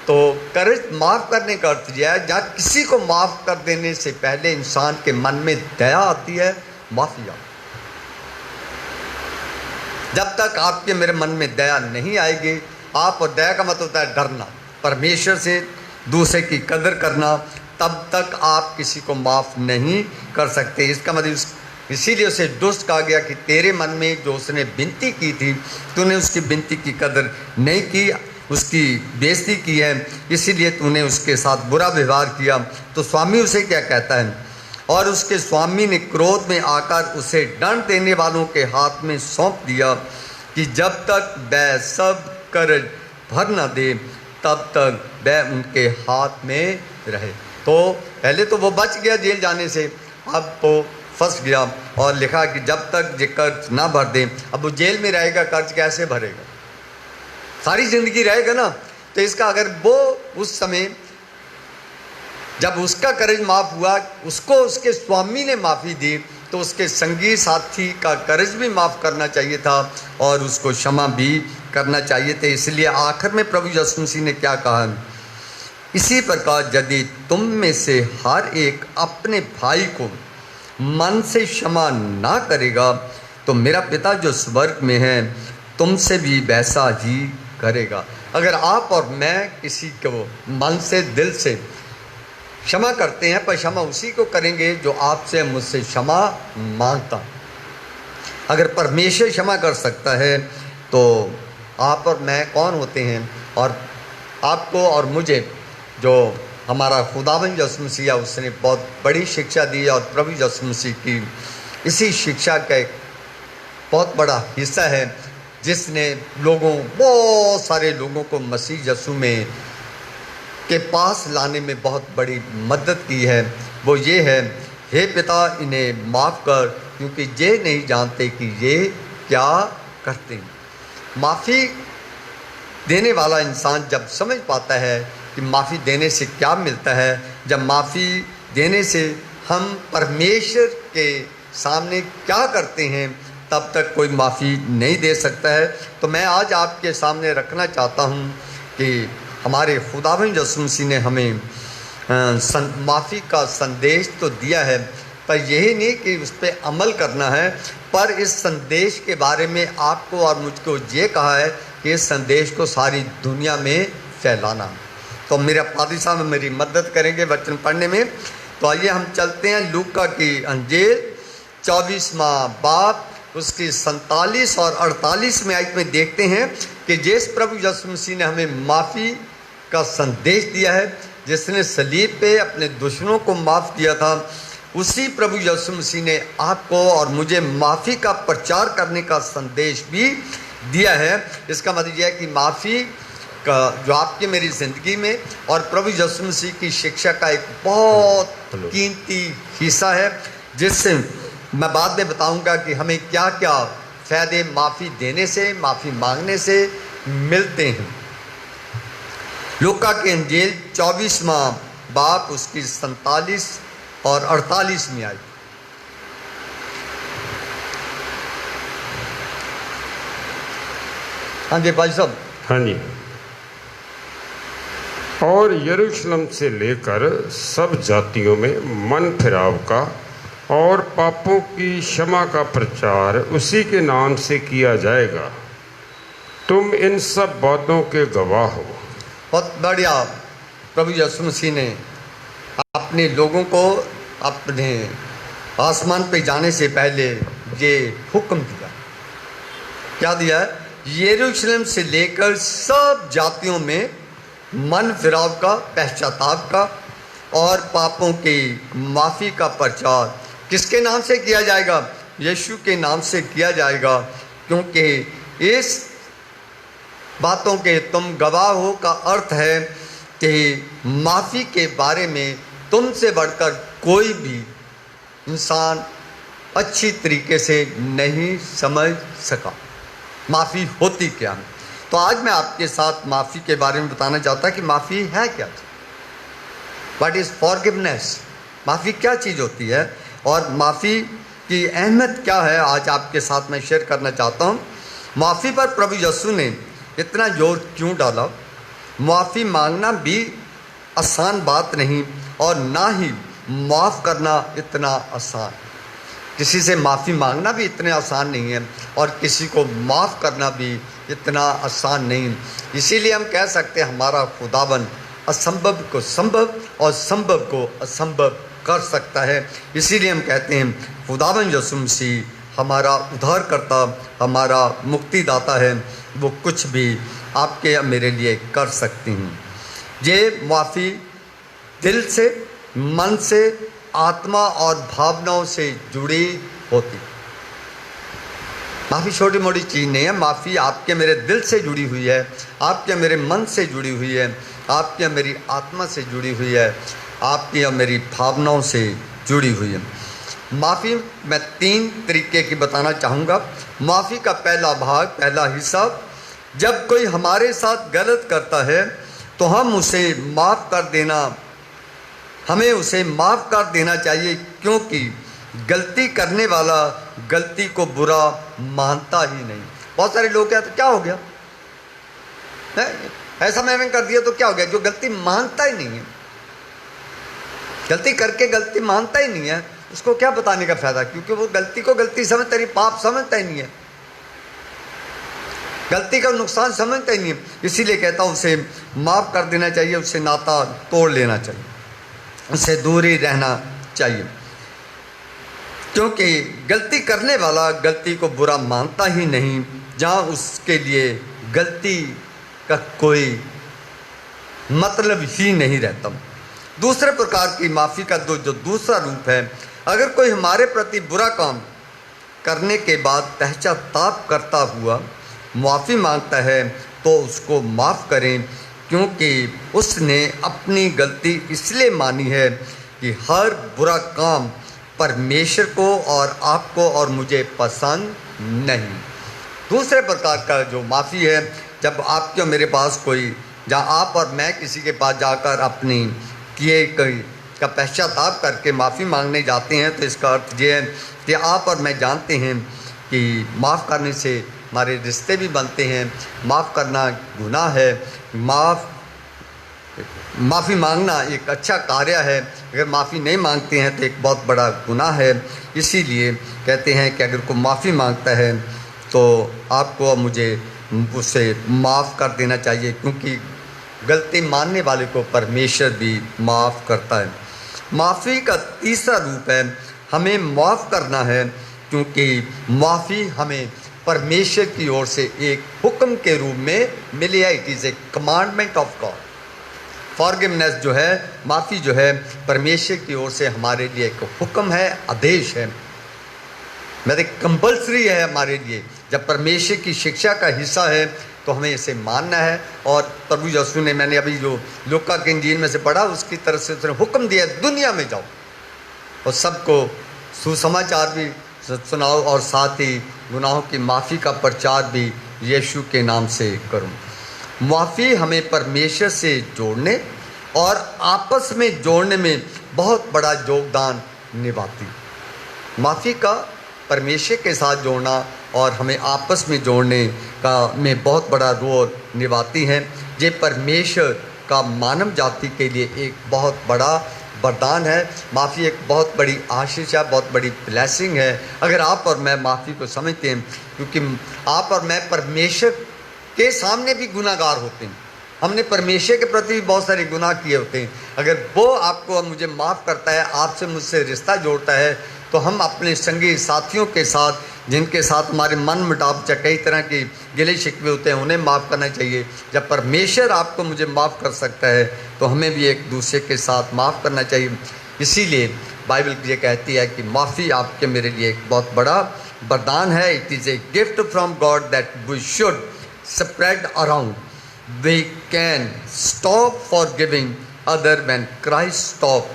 तो कर्ज माफ़ करने का अर्थ यह है, जहाँ किसी को माफ़ कर देने से पहले इंसान के मन में दया आती है, माफिया। जब तक आपके मेरे मन में दया नहीं आएगी, आप, और दया का मतलब होता है डरना, परमेश्वर से दूसरे की कदर करना, तब तक आप किसी को माफ़ नहीं कर सकते। इसका मतलब इसीलिए उसे दुष्ट कहा गया कि तेरे मन में जो उसने विनती की थी, तूने उसकी विनती की कदर नहीं की, उसकी बेइज्जती की है, इसीलिए तूने उसके साथ बुरा व्यवहार किया। तो स्वामी उसे क्या कहता है, और उसके स्वामी ने क्रोध में आकर उसे दंड देने वालों के हाथ में सौंप दिया कि जब तक वह सब कर्ज भर न दे तब तक वह उनके हाथ में रहे। तो पहले तो वो बच गया जेल जाने से, अब वो फंस गया, और लिखा कि जब तक ये कर्ज ना भर दे, अब वो जेल में रहेगा, कर्ज कैसे भरेगा, सारी जिंदगी रहेगा ना। तो इसका अगर वो उस समय जब उसका कर्ज माफ़ हुआ, उसको उसके स्वामी ने माफ़ी दी, तो उसके संगी साथी का कर्ज भी माफ़ करना चाहिए था और उसको क्षमा भी करना चाहिए थे। इसलिए आखिर में प्रभु यीशु मसीह ने क्या कहा, इसी प्रकार यदि तुम में से हर एक अपने भाई को मन से क्षमा ना करेगा, तो मेरा पिता जो स्वर्ग में है तुमसे भी वैसा ही करेगा। अगर आप और मैं किसी को मन से, दिल से क्षमा करते हैं, पर क्षमा उसी को करेंगे जो आपसे मुझसे क्षमा मांगता। अगर परमेश्वर क्षमा कर सकता है तो आप और मैं कौन होते हैं। और आपको और मुझे जो हमारा खुदावंद यीशु मसीह, उसने बहुत बड़ी शिक्षा दी, और प्रभु यीशु मसीह की इसी शिक्षा का एक बहुत बड़ा हिस्सा है जिसने बहुत सारे लोगों को मसीह यीशु में के पास लाने में बहुत बड़ी मदद की है। वो ये है, हे पिता इन्हें माफ़ कर, क्योंकि ये नहीं जानते कि ये क्या करते हैं। माफ़ी देने वाला इंसान जब समझ पाता है कि माफ़ी देने से क्या मिलता है, जब माफ़ी देने से हम परमेश्वर के सामने क्या करते हैं, तब तक कोई माफ़ी नहीं दे सकता है। तो मैं आज आपके सामने रखना चाहता हूँ कि हमारे खुदावंद यीशु मसीह ने हमें माफ़ी का संदेश तो दिया है, पर यही नहीं कि उस पर अमल करना है, पर इस संदेश के बारे में आपको और मुझको ये कहा है कि इस संदेश को सारी दुनिया में फैलाना। तो मेरे पादी साहब मेरी मदद करेंगे वचन पढ़ने में। तो आइए हम चलते हैं लूका की अंजील 24वां बाब, उसकी 47 और 48 में आयत में देखते हैं कि जिस प्रभु यीशु मसीह ने हमें माफ़ी का संदेश दिया है, जिसने सलीब पे अपने दुश्मनों को माफ़ किया था, उसी प्रभु यीशु मसीह ने आपको और मुझे माफ़ी का प्रचार करने का संदेश भी दिया है। इसका मतलब यह है कि माफ़ी का जो आपकी मेरी ज़िंदगी में और प्रभु यीशु मसीह की शिक्षा का एक बहुत कीमती हिस्सा है, जिससे मैं बाद में बताऊंगा कि हमें क्या क्या फ़ायदे माफ़ी देने से, माफ़ी मांगने से मिलते हैं। लूका की अंजील 24वां बाब, उसकी 47 और 48 में आई। हाँ जी भाई साहब। हाँ जी। और यरूशलेम से लेकर सब जातियों में मन फिराव का और पापों की क्षमा का प्रचार उसी के नाम से किया जाएगा। तुम इन सब बातों के गवाह हो। बहुत बढ़िया। प्रभु यीशु मसीह ने अपने लोगों को अपने आसमान पे जाने से पहले ये हुक्म दिया। क्या दिया है? यरूशलेम से लेकर सब जातियों में मन फिराव का, पश्चाताप का और पापों की माफ़ी का प्रचार किसके नाम से किया जाएगा? यीशु के नाम से किया जाएगा, क्योंकि इस बातों के तुम गवाह हो का अर्थ है कि माफ़ी के बारे में तुमसे बढ़कर कोई भी इंसान अच्छी तरीके से नहीं समझ सका माफ़ी होती क्या है। तो आज मैं आपके साथ माफ़ी के बारे में बताना चाहता कि माफ़ी है क्या चीज़, व्हाट इज़ फॉरगिवनेस, माफ़ी क्या चीज़ होती है और माफ़ी की अहमियत क्या है, आज आपके साथ मैं शेयर करना चाहता हूँ। माफ़ी पर प्रभु यीशु ने इतना जोर क्यों डाला? माफ़ी मांगना भी आसान बात नहीं और ना ही माफ़ करना इतना आसान। किसी से माफ़ी मांगना भी इतने आसान नहीं है और किसी को माफ़ करना भी इतना आसान नहीं। इसीलिए हम कह सकते हैं हमारा खुदावन असंभव को संभव और संभव को असंभव कर सकता है। इसीलिए हम कहते हैं खुदावन यीशु मसीह हमारा उद्धारकर्ता, हमारा मुक्तिदाता है, वो कुछ भी आपके या मेरे लिए कर सकती हैं। ये माफ़ी दिल से, मन से, आत्मा और भावनाओं से जुड़ी होती। माफ़ी छोटी मोटी चीज़ नहीं है। माफ़ी आपके मेरे दिल से जुड़ी हुई है, आपके मेरे मन से जुड़ी हुई है, आपके मेरी आत्मा से जुड़ी हुई है, आपकी या मेरी भावनाओं से जुड़ी हुई है। माफ़ी मैं 3 तरीके की बताना चाहूँगा। माफ़ी का पहला भाग, पहला हिस्सा, जब कोई हमारे साथ गलत करता है तो हमें उसे माफ़ कर देना चाहिए, क्योंकि गलती करने वाला गलती को बुरा मानता ही नहीं। बहुत सारे लोग कहते क्या हो गया है? ऐसा मैंने कर दिया तो क्या हो गया? जो गलती मानता ही नहीं है, गलती करके गलती मानता ही नहीं है, उसको क्या बताने का फायदा? क्योंकि वो गलती को गलती समझता नहीं, पाप समझता ही नहीं है, गलती का नुकसान समझता ही नहीं है। इसीलिए कहता हूँ उसे माफ़ कर देना चाहिए, उससे नाता तोड़ लेना चाहिए, उससे दूर ही रहना चाहिए, क्योंकि गलती करने वाला गलती को बुरा मानता ही नहीं, जहाँ उसके लिए गलती का कोई मतलब ही नहीं रहता। दूसरे प्रकार की माफ़ी का जो दूसरा रूप है, अगर कोई हमारे प्रति बुरा काम करने के बाद पश्चाताप करता हुआ माफ़ी मांगता है तो उसको माफ़ करें, क्योंकि उसने अपनी गलती इसलिए मानी है कि हर बुरा काम परमेश्वर को और आपको और मुझे पसंद नहीं। दूसरे प्रकार का जो माफ़ी है, जब आपके मेरे पास कोई, जहाँ आप और मैं किसी के पास जाकर अपनी किए गई का पश्चाताप करके माफ़ी मांगने जाते हैं, तो इसका अर्थ ये है कि आप और मैं जानते हैं कि माफ़ करने से हमारे रिश्ते भी बनते हैं। माफ़ करना गुनाह है, माफ़ी मांगना एक अच्छा कार्य है। अगर माफ़ी नहीं मांगते हैं तो एक बहुत बड़ा गुनाह है। इसीलिए कहते हैं कि अगर कोई माफ़ी मांगता है तो आपको और मुझे उसे माफ़ कर देना चाहिए, क्योंकि गलती मानने वाले को परमेश्वर भी माफ़ करता है। माफ़ी का तीसरा रूप है, हमें माफ़ करना है, क्योंकि माफ़ी हमें परमेश्वर की ओर से एक हुक्म के रूप में मिली है। It is A commandment of God. Forgiveness जो है, माफ़ी जो है, परमेश्वर की ओर से हमारे लिए एक हुक्म है, आदेश है, मतलब कंपल्सरी है हमारे लिए। जब परमेश्वर की शिक्षा का हिस्सा है तो हमें इसे मानना है। और प्रभु यीशु ने, मैंने अभी जो लूका के इंजील में से पढ़ा, उसकी तरफ से उसने हुक्म दिया, दुनिया में जाओ और सबको सुसमाचार भी सुनाओ और साथ ही गुनाहों की माफ़ी का प्रचार भी यीशु के नाम से करूं। माफ़ी हमें परमेश्वर से जोड़ने और आपस में जोड़ने में बहुत बड़ा योगदान निभाती। माफ़ी का परमेश्वर के साथ जोड़ना और हमें आपस में जोड़ने का में बहुत बड़ा रोल निभाती हैं। ये परमेश्वर का मानव जाति के लिए एक बहुत बड़ा वरदान है। माफ़ी एक बहुत बड़ी आशीष है, बहुत बड़ी ब्लेसिंग है, अगर आप और मैं माफ़ी को समझते हैं, क्योंकि आप और मैं परमेश्वर के सामने भी गुनाहगार होते हैं। हमने परमेश्वर के प्रति भी बहुत सारे गुनाह किए होते हैं। अगर वो आपको और मुझे माफ़ करता है, आपसे मुझसे रिश्ता जोड़ता है, तो हम अपने संगी साथियों के साथ, जिनके साथ हमारे मन मुटाव या कई तरह के गिले शिकवे होते हैं, उन्हें माफ़ करना चाहिए। जब परमेश्वर आपको मुझे माफ़ कर सकता है तो हमें भी एक दूसरे के साथ माफ़ करना चाहिए। इसीलिए बाइबल ये कहती है कि माफ़ी आपके मेरे लिए एक बहुत बड़ा वरदान है। It is a gift from God that we should spread around. we can stop forgiving other when Christ stop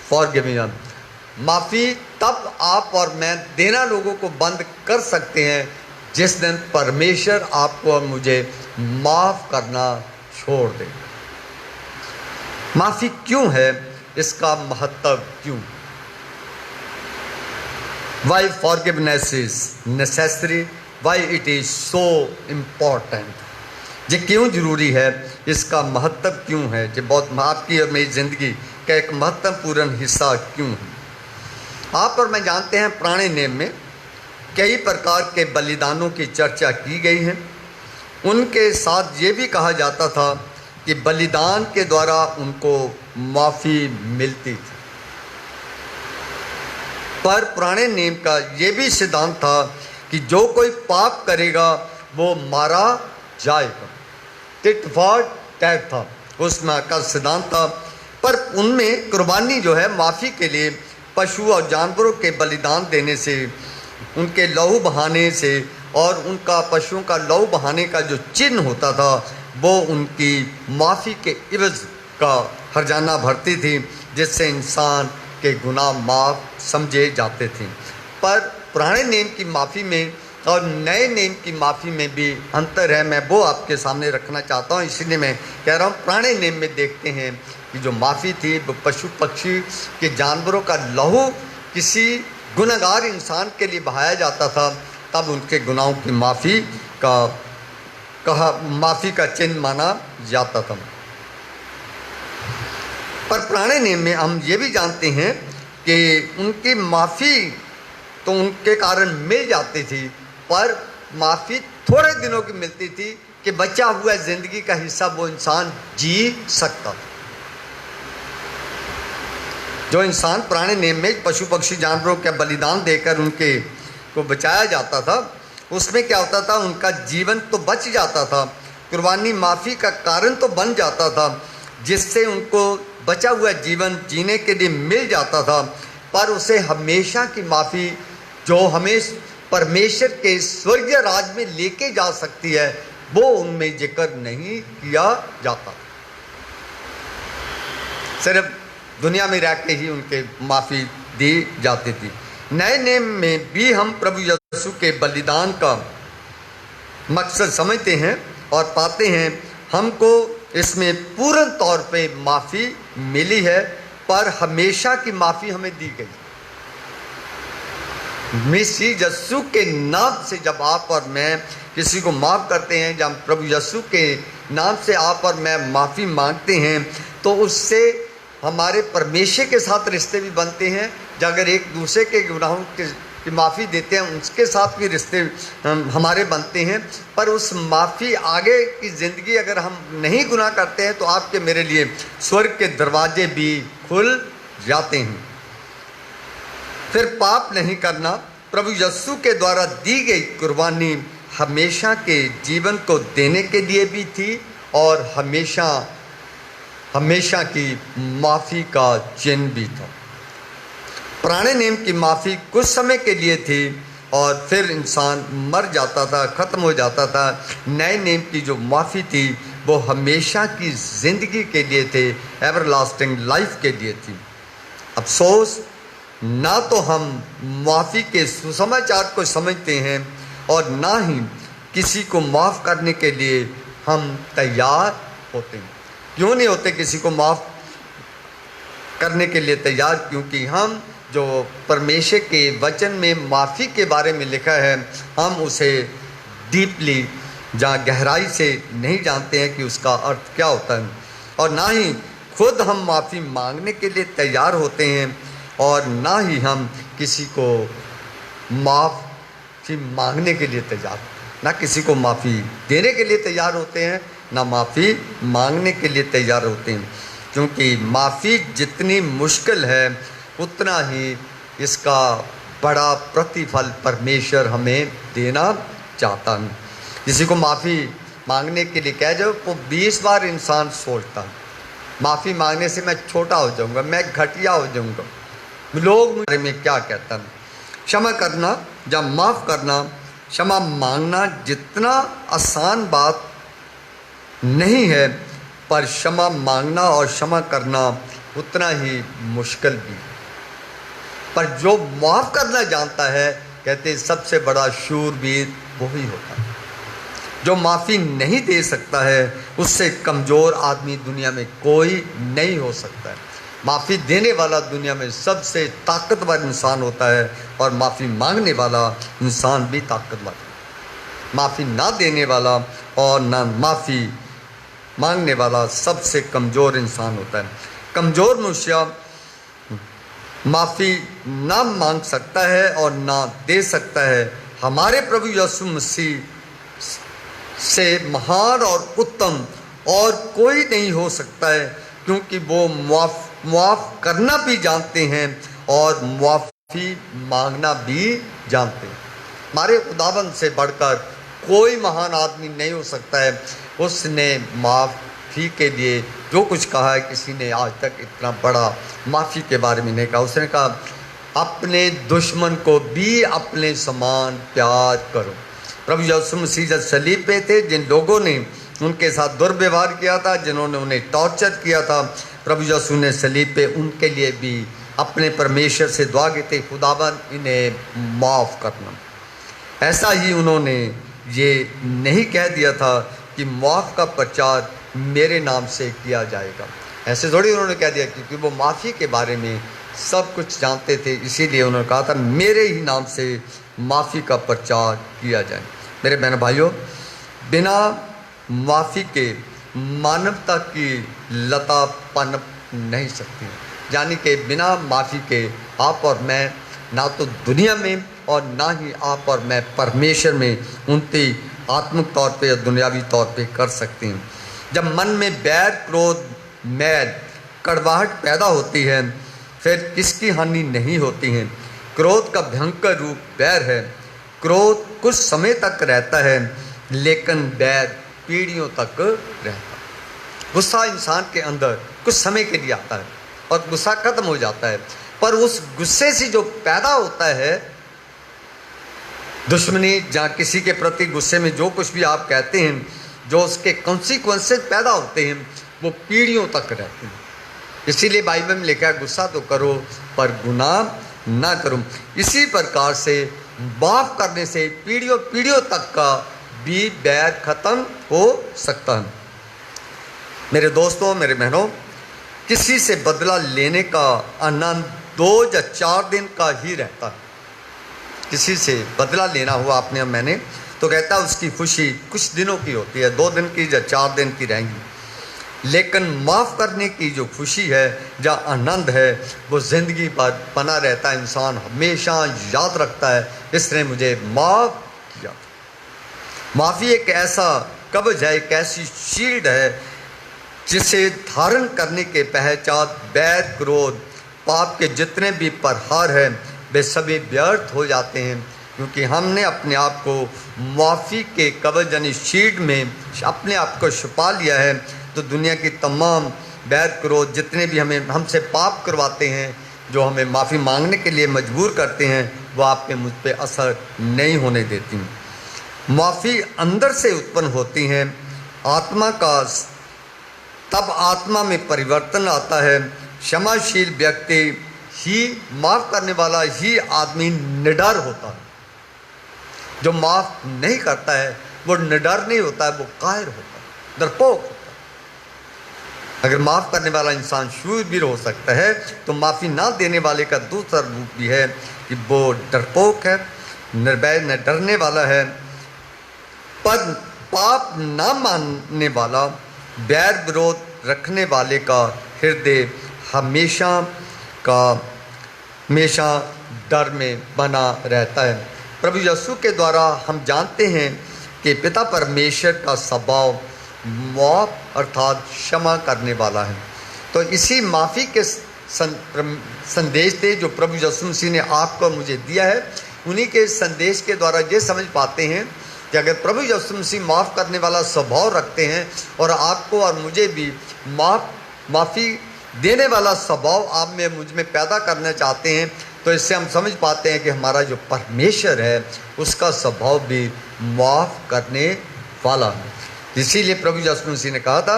forgiving us. माफ़ी तब आप और मैं देना लोगों को बंद कर सकते हैं जिस दिन परमेश्वर आपको और मुझे माफ़ करना छोड़ दे। माफ़ी क्यों है, इसका महत्व क्यों? Why forgiveness is necessary? Why it is so important? ये क्यों जरूरी है, इसका महत्व क्यों है, ये बहुत आपकी और मेरी ज़िंदगी का एक महत्वपूर्ण हिस्सा क्यों है? आप और मैं जानते हैं पुराने नियम में कई प्रकार के बलिदानों की चर्चा की गई है। उनके साथ ये भी कहा जाता था कि बलिदान के द्वारा उनको माफ़ी मिलती थी, पर पुराने नियम का ये भी सिद्धांत था कि जो कोई पाप करेगा वो मारा जाएगा। टिट फॉर टैट था उसमें का सिद्धांत था। पर उनमें कुर्बानी जो है माफ़ी के लिए पशु और जानवरों के बलिदान देने से, उनके लहू बहाने से और उनका पशुओं का लहू बहाने का जो चिन्ह होता था वो उनकी माफ़ी के इवज़ का हर्जाना भरती थी, जिससे इंसान के गुनाह माफ़ समझे जाते थे। पर पुराने नियम की माफ़ी में और नए नियम की माफ़ी में भी अंतर है। मैं वो आपके सामने रखना चाहता हूँ, इसलिए मैं कह रहा हूँ पुराने नियम में देखते हैं कि जो माफ़ी थी वो पशु पक्षी के जानवरों का लहू किसी गुनहगार इंसान के लिए बहाया जाता था, तब उनके गुनाहों की माफ़ी का चिन्ह माना जाता था। पर पुराने नियम में हम ये भी जानते हैं कि उनकी माफ़ी तो उनके कारण मिल जाती थी, पर माफ़ी थोड़े दिनों की मिलती थी कि बचा हुआ ज़िंदगी का हिस्सा वो इंसान जी सकता था। जो इंसान पुराने नियम में पशु पक्षी जानवरों का बलिदान देकर उनके को बचाया जाता था, उसमें क्या होता था, उनका जीवन तो बच जाता था, कुर्बानी माफ़ी का कारण तो बन जाता था, जिससे उनको बचा हुआ जीवन जीने के लिए मिल जाता था। पर उसे हमेशा की माफ़ी जो हमें परमेश्वर के स्वर्गीय राज में लेके जा सकती है, वो उनमें जिक्र नहीं किया जाता। सिर्फ दुनिया में रह के ही उनके माफ़ी दी जाती थी। नए नियम में भी हम प्रभु यीशु के बलिदान का मकसद समझते हैं और पाते हैं हमको इसमें पूर्ण तौर पे माफ़ी मिली है, पर हमेशा की माफ़ी हमें दी गई। मसीह यीशु के नाम से जब आप और मैं किसी को माफ़ करते हैं, जब प्रभु यीशु के नाम से आप और मैं माफ़ी मांगते हैं, तो उससे हमारे परमेश्वर के साथ रिश्ते भी बनते हैं। अगर एक दूसरे के गुनाहों की माफ़ी देते हैं, उसके साथ भी रिश्ते हमारे बनते हैं। पर उस माफ़ी आगे की ज़िंदगी अगर हम नहीं गुनाह करते हैं तो आपके मेरे लिए स्वर्ग के दरवाजे भी खुल जाते हैं। फिर पाप नहीं करना प्रभु यीशु के द्वारा दी गई कुर्बानी हमेशा के जीवन को देने के लिए भी थी और हमेशा की माफ़ी का चिन्ह भी था। पुराने नियम की माफ़ी कुछ समय के लिए थी और फिर इंसान मर जाता था, ख़त्म हो जाता था। नए नियम की जो माफ़ी थी वो हमेशा की ज़िंदगी के लिए थे, एवरलास्टिंग लाइफ के लिए थी। अफसोस ना तो हम माफ़ी के सुसमाचार को समझते हैं और ना ही किसी को माफ़ करने के लिए हम तैयार होते हैं। क्यों नहीं होते किसी को माफ़ करने के लिए तैयार? क्योंकि हम जो परमेश्वर के वचन में माफ़ी के बारे में लिखा है, हम उसे डीपली जहाँ गहराई से नहीं जानते हैं कि उसका अर्थ क्या होता है, और ना ही खुद हम माफ़ी मांगने के लिए तैयार होते हैं और ना ही हम किसी को माफ़ी मांगने के लिए तैयार, ना किसी को माफ़ी देने के लिए तैयार होते हैं, ना माफ़ी मांगने के लिए तैयार होते हैं। क्योंकि माफ़ी जितनी मुश्किल है उतना ही इसका बड़ा प्रतिफल परमेश्वर हमें देना चाहता है। किसी को माफ़ी मांगने के लिए कह जाओ तो 20 बार इंसान सोचता है, माफ़ी मांगने से मैं छोटा हो जाऊंगा, मैं घटिया हो जाऊंगा, लोग मुझे में क्या कहता है। क्षमा करना या माफ़ करना, क्षमा मांगना जितना आसान बात नहीं है, पर क्षमा मांगना और क्षमा करना उतना ही मुश्किल भी। पर जो माफ़ करना जानता है, कहते सबसे बड़ा शूरवीर वही होता है। जो माफ़ी नहीं दे सकता है, उससे कमज़ोर आदमी दुनिया में कोई नहीं हो सकता है। माफ़ी देने वाला दुनिया में सबसे ताकतवर इंसान होता है, और माफ़ी मांगने वाला इंसान भी ताकतवर है। माफ़ी ना देने वाला और ना माफ़ी मांगने वाला सबसे कमज़ोर इंसान होता है। कमज़ोर मनुष्य माफ़ी ना मांग सकता है और ना दे सकता है। हमारे प्रभु यीशु मसीह से महान और उत्तम और कोई नहीं हो सकता है, क्योंकि वो मुआफ़ करना भी जानते हैं और मुआफ़ी मांगना भी जानते हैं। हमारे खुदावंद से बढ़कर कोई महान आदमी नहीं हो सकता है। उसने माफ़ी के लिए जो कुछ कहा है, किसी ने आज तक इतना बड़ा माफ़ी के बारे में नहीं कहा। उसने कहा अपने दुश्मन को भी अपने समान प्यार करो। प्रभु यीशु मसीह जब सलीब पे थे, जिन लोगों ने उनके साथ दुर्व्यवहार किया था, जिन्होंने उन्हें टॉर्चर किया था, प्रभु यीशु ने सलीब पे उनके लिए भी अपने परमेश्वर से दुआ की थी, खुदावन इन्हें माफ़ करना। ऐसा ही उन्होंने ये नहीं कह दिया था कि माफ़ का प्रचार मेरे नाम से किया जाएगा। ऐसे थोड़ी उन्होंने कह दिया, क्योंकि वो माफ़ी के बारे में सब कुछ जानते थे, इसीलिए उन्होंने कहा था मेरे ही नाम से माफ़ी का प्रचार किया जाए। मेरे बहन भाइयों, बिना माफ़ी के मानवता की लता पनप नहीं सकती। यानी कि बिना माफ़ी के आप और मैं ना तो दुनिया में और ना ही आप और मैं परमेश्वर में उनकी आत्मिक तौर पे या दुनियावी तौर पे कर सकते हैं। जब मन में बैर, क्रोध, मैल, कड़वाहट पैदा होती है, फिर किसकी हानि नहीं होती है। क्रोध का भयंकर रूप बैर है। क्रोध कुछ समय तक रहता है, लेकिन बैर पीढ़ियों तक रहता है। गुस्सा इंसान के अंदर कुछ समय के लिए आता है और गुस्सा खत्म हो जाता है, पर उस गुस्से से जो पैदा होता है दुश्मनी, जहाँ किसी के प्रति गुस्से में जो कुछ भी आप कहते हैं, जो उसके कॉन्सिक्वेंसेस पैदा होते हैं, वो पीढ़ियों तक रहते हैं। इसीलिए बाइबल में लिखा है गुस्सा तो करो पर गुनाह ना करो। इसी प्रकार से माफ़ करने से पीढ़ियों पीढ़ियों तक का भी बैर खत्म हो सकता है। मेरे दोस्तों, मेरे बहनों, किसी से बदला लेने का आनंद 2 या 4 दिन का ही रहता है। किसी से बदला लेना हुआ आपने और मैंने, तो कहता है उसकी खुशी कुछ दिनों की होती है, 2 दिन की या 4 दिन की रहेंगी। लेकिन माफ़ करने की जो खुशी है, जो आनंद है, वो ज़िंदगी भर बना रहता है। इंसान हमेशा याद रखता है इसने मुझे माफ़ किया। माफ़ी एक ऐसा कवच है, एक ऐसी शील्ड है जिसे धारण करने के पश्चात बैर, क्रोध, पाप के जितने भी प्रहार हैं वे सभी व्यर्थ हो जाते हैं, क्योंकि हमने अपने आप को माफ़ी के कवच यानी शील्ड में अपने आप को छुपा लिया है। तो दुनिया की तमाम बैर, क्रोध जितने भी हमसे पाप करवाते हैं, जो हमें माफ़ी मांगने के लिए मजबूर करते हैं, वो आप पे मुझ पे असर नहीं होने देती। माफ़ी अंदर से उत्पन्न होती हैं आत्मा का, तब आत्मा में परिवर्तन आता है। क्षमाशील व्यक्ति ही, माफ़ करने वाला ही आदमी निडर होता है। जो माफ़ नहीं करता है वो निडर नहीं होता है, वो कायर होता है, डरपोक होता है। अगर माफ़ करने वाला इंसान शूरवीर हो सकता है, तो माफ़ी ना देने वाले का दूसरा रूप भी है कि वो डरपोक है, निर्भय न डरने वाला है। पर पाप ना मानने वाला, बैर विरोध रखने वाले का हृदय हमेशा डर में बना रहता है। प्रभु यीशु के द्वारा हम जानते हैं कि पिता परमेश्वर का स्वभाव माफ़ अर्थात क्षमा करने वाला है। तो इसी माफ़ी के संदेश थे जो प्रभु यीशु मसीह ने आपको और मुझे दिया है। उन्हीं के संदेश के द्वारा ये समझ पाते हैं कि अगर प्रभु यीशु मसीह माफ़ करने वाला स्वभाव रखते हैं और आपको और मुझे भी माफ़ी देने वाला स्वभाव आप में मुझ में पैदा करना चाहते हैं, तो इससे हम समझ पाते हैं कि हमारा जो परमेश्वर है उसका स्वभाव भी माफ़ करने वाला है। इसीलिए प्रभु यीशु मसीह ने कहा था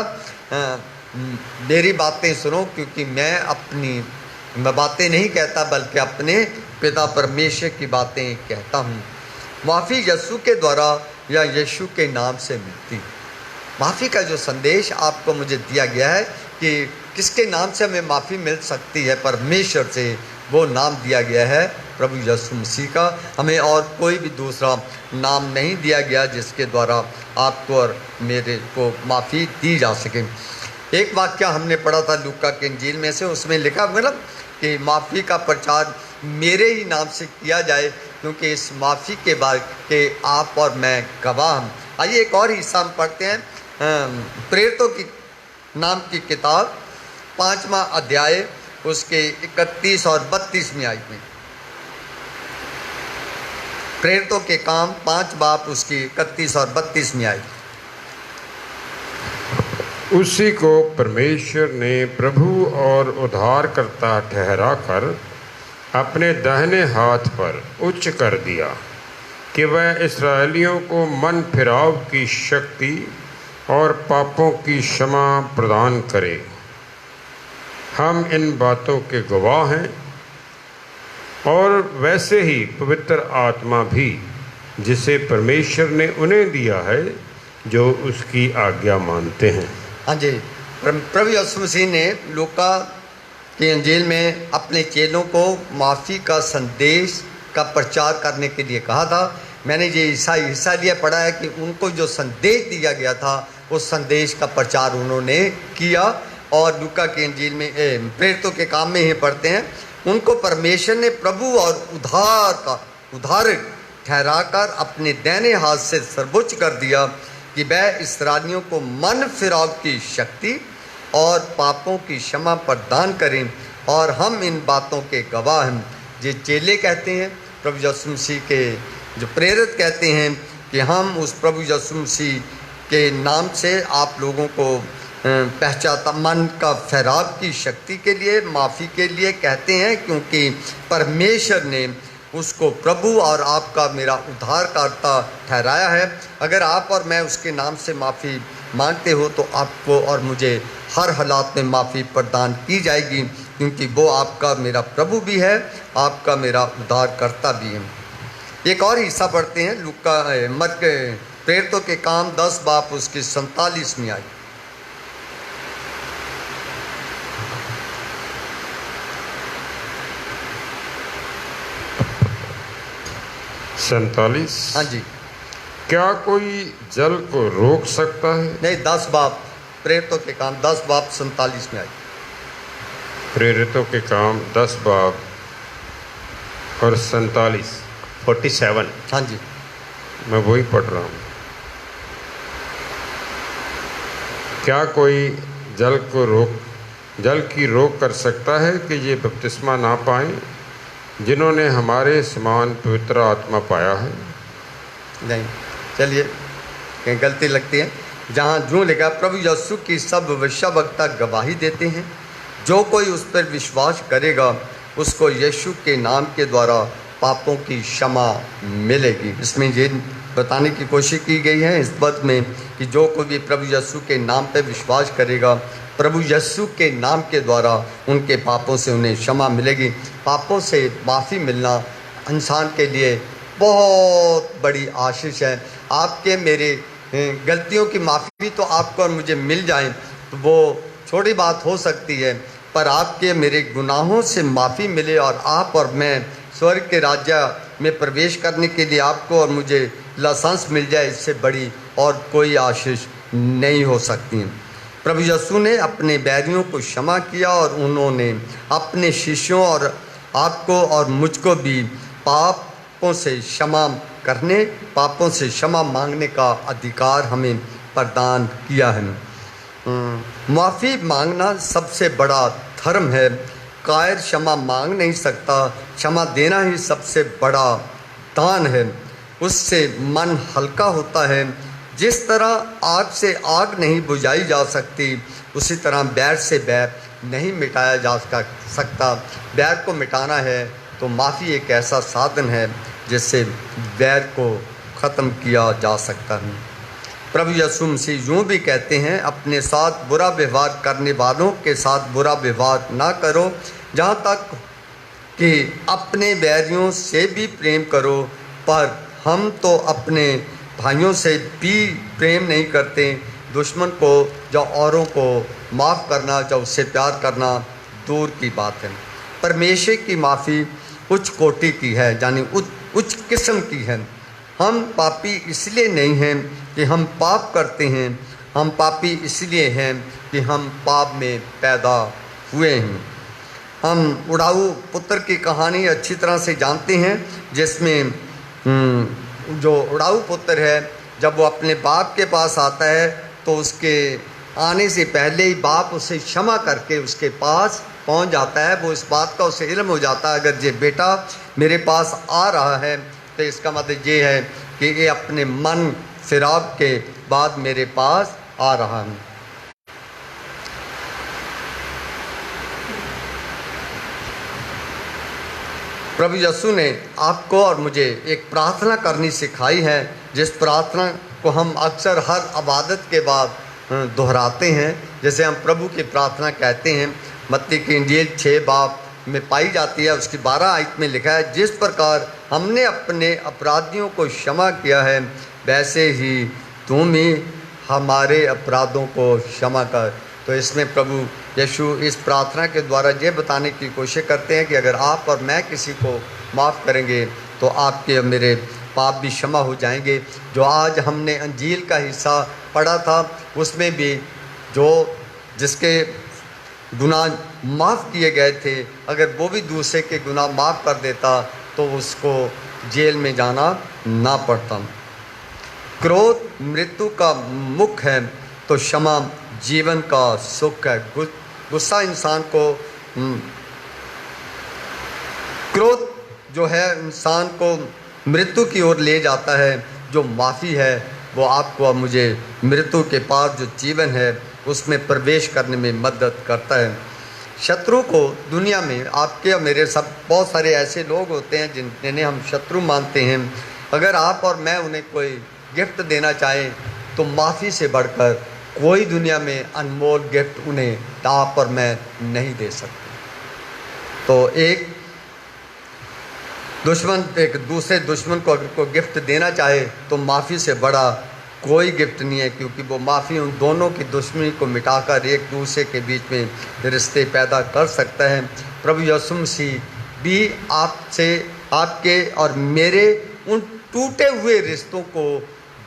मेरी बातें सुनो, क्योंकि मैं बातें नहीं कहता बल्कि अपने पिता परमेश्वर की बातें कहता हूँ। माफ़ी यीशु के द्वारा या यीशु के नाम से मिलती। माफ़ी का जो संदेश आपको मुझे दिया गया है कि किसके नाम से हमें माफ़ी मिल सकती है, परमेश्वर से, वो नाम दिया गया है प्रभु यीशु मसीह का। हमें और कोई भी दूसरा नाम नहीं दिया गया जिसके द्वारा आपको और मेरे को माफ़ी दी जा सके। एक वाक्य हमने पढ़ा था लूका के इंजील में से, उसमें लिखा मतलब कि माफ़ी का प्रचार मेरे ही नाम से किया जाए, क्योंकि इस माफ़ी के बाद के आप और मैं गवाह हम। आइए एक और हिस्सा हम पढ़ते हैं प्रेरितों की नाम की किताब 5वां अध्याय उसके 31 और 32 आयत में। प्रेरितों के काम 5 बाब उसकी 31 और 32 आयत। उसी को परमेश्वर ने प्रभु और उद्धारकर्ता ठहरा कर अपने दाहिने हाथ पर उच्च कर दिया कि वह इसराइलियों को मन फिराव की शक्ति और पापों की क्षमा प्रदान करे। हम इन बातों के गवाह हैं, और वैसे ही पवित्र आत्मा भी जिसे परमेश्वर ने उन्हें दिया है जो उसकी आज्ञा मानते हैं। हाँ जी, प्रभु यीशु मसीह ने लूका के इंजील में अपने चेलों को माफ़ी का संदेश का प्रचार करने के लिए कहा था। मैंने ये हिस्सा लिया पढ़ा है कि उनको जो संदेश दिया गया था उस संदेश का प्रचार उन्होंने किया। और लूका के इंजील में प्रेरितों के काम में ही पढ़ते हैं, उनको परमेश्वर ने प्रभु और उद्धारक ठहराकर अपने दाहिने हाथ से सर्वोच्च कर दिया कि वह इस्राएलियों को मन फिराव की शक्ति और पापों की क्षमा प्रदान करें। और हम इन बातों के गवाह हैं। ये चेले कहते हैं, प्रभु यीशु मसीह के जो प्रेरित कहते हैं कि हम उस प्रभु यीशु मसीह के नाम से आप लोगों को पहचानता, मन का फैराव की शक्ति के लिए, माफ़ी के लिए कहते हैं, क्योंकि परमेश्वर ने उसको प्रभु और आपका मेरा उद्धारकर्ता ठहराया है। अगर आप और मैं उसके नाम से माफ़ी मांगते हो तो आपको और मुझे हर हालात में माफ़ी प्रदान की जाएगी, क्योंकि वो आपका मेरा प्रभु भी है, आपका मेरा उद्धारकर्ता भी है। एक और हिस्सा पढ़ते हैं लूका प्रेरितों के काम 10 बाब उसकी 47 आयत। हाँ जी। क्या कोई जल को रोक सकता है? नहीं, 10 बाब प्रेरितों के काम 10 बाब 47 में आई। प्रेरितों के काम 10 बाब और 47। हाँ जी, मैं वही पढ़ रहा हूँ। क्या कोई जल की रोक कर सकता है कि ये बपतिस्मा ना पाएं जिन्होंने हमारे समान पवित्र आत्मा पाया है? नहीं। चलिए, कहीं गलती लगती है। जहाँ जो लिखा, प्रभु यीशु की सब भविष्यवक्ता गवाही देते हैं, जो कोई उस पर विश्वास करेगा उसको यीशु के नाम के द्वारा पापों की क्षमा मिलेगी। इसमें ये बताने की कोशिश की गई है इस पद में कि जो कोई भी प्रभु यीशु के नाम पर विश्वास करेगा, प्रभु यीशु के नाम के द्वारा उनके पापों से उन्हें क्षमा मिलेगी। पापों से माफ़ी मिलना इंसान के लिए बहुत बड़ी आशीष है। आपके मेरे गलतियों की माफ़ी तो आपको और मुझे मिल जाए तो वो छोटी बात हो सकती है, पर आपके मेरे गुनाहों से माफ़ी मिले और आप और मैं स्वर्ग के राज्य में प्रवेश करने के लिए आपको और मुझे लाइसेंस मिल जाए, इससे बड़ी और कोई आशीष नहीं हो सकती। प्रभु यीशु ने अपने बैरियों को क्षमा किया और उन्होंने अपने शिष्यों और आपको और मुझको भी पापों से क्षमा मांगने का अधिकार हमें प्रदान किया है। माफ़ी मांगना सबसे बड़ा धर्म है। कायर क्षमा मांग नहीं सकता, क्षमा देना ही सबसे बड़ा दान है। उससे मन हल्का होता है। जिस तरह आग से आग नहीं बुझाई जा सकती, उसी तरह बैर से बैर नहीं मिटाया जा सकता। बैर को मिटाना है तो माफ़ी एक ऐसा साधन है जिससे बैर को ख़त्म किया जा सकता है। प्रभु यीशु मसीह यूँ भी कहते हैं, अपने साथ बुरा व्यवहार करने वालों के साथ बुरा व्यवहार ना करो, जहाँ तक कि अपने बैरियों से भी प्रेम करो। पर हम तो अपने भाइयों से भी प्रेम नहीं करते। दुश्मन को या औरों को माफ़ करना या उससे प्यार करना दूर की बात है। परमेश्वर की माफ़ी उच्च कोटि की है, यानी उच्च किस्म की है। हम पापी इसलिए नहीं हैं कि हम पाप करते हैं, हम पापी इसलिए हैं कि हम पाप में पैदा हुए हैं। हम उड़ाऊ पुत्र की कहानी अच्छी तरह से जानते हैं, जिसमें जो उड़ाऊ पुत्र है, जब वो अपने बाप के पास आता है तो उसके आने से पहले ही बाप उसे क्षमा करके उसके पास पहुंच जाता है। वो इस बात का उसे इल्म हो जाता है, अगर ये बेटा मेरे पास आ रहा है तो इसका मतलब ये है कि ये अपने मन फिराब के बाद मेरे पास आ रहा है। प्रभु यीशु ने आपको और मुझे एक प्रार्थना करनी सिखाई है, जिस प्रार्थना को हम अक्सर हर इबादत के बाद दोहराते हैं। जैसे हम प्रभु की प्रार्थना कहते हैं, मत्ती की इंजील 6 बाब में पाई जाती है। उसकी 12 आयत में लिखा है, जिस प्रकार हमने अपने अपराधियों को क्षमा किया है, वैसे ही तुम ही हमारे अपराधों को क्षमा कर। तो इसमें प्रभु यीशु इस प्रार्थना के द्वारा ये बताने की कोशिश करते हैं कि अगर आप और मैं किसी को माफ़ करेंगे तो आपके और मेरे पाप भी क्षमा हो जाएंगे। जो आज हमने अंजील का हिस्सा पढ़ा था, उसमें भी जिसके गुनाह माफ़ किए गए थे, अगर वो भी दूसरे के गुनाह माफ़ कर देता तो उसको जेल में जाना ना पड़ता। क्रोध मृत्यु का मुख है तो क्षमा जीवन का सुख है। गुस्सा इंसान को क्रोध जो है इंसान को मृत्यु की ओर ले जाता है। जो माफ़ी है वो आपको और मुझे मृत्यु के पार जो जीवन है उसमें प्रवेश करने में मदद करता है। शत्रु को दुनिया में आपके और मेरे सब बहुत सारे ऐसे लोग होते हैं जिन्हें हम शत्रु मानते हैं। अगर आप और मैं उन्हें कोई गिफ्ट देना चाहें तो माफ़ी से बढ़कर कोई दुनिया में अनमोल गिफ्ट उन्हें आप और मैं नहीं दे सकते। तो एक दूसरे दुश्मन को अगर कोई गिफ्ट देना चाहे तो माफ़ी से बड़ा कोई गिफ्ट नहीं है, क्योंकि वो माफ़ी उन दोनों की दुश्मनी को मिटाकर एक दूसरे के बीच में रिश्ते पैदा कर सकता है। प्रभु यीशु मसीह भी आपसे, आपके और मेरे उन टूटे हुए रिश्तों को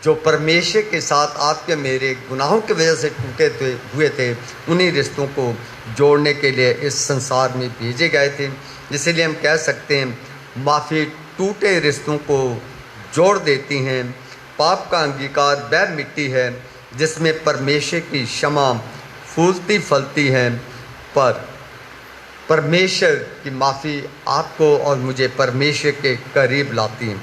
जो परमेश्वर के साथ आपके मेरे गुनाहों की वजह से टूटे हुए थे, उन्हीं रिश्तों को जोड़ने के लिए इस संसार में भेजे गए थे। इसीलिए हम कह सकते हैं माफ़ी टूटे रिश्तों को जोड़ देती हैं। पाप का अंगीकार वह मिट्टी है जिसमें परमेश्वर की क्षमा फूलती फलती है, पर परमेश्वर की माफ़ी आपको और मुझे परमेश्वर के करीब लाती है।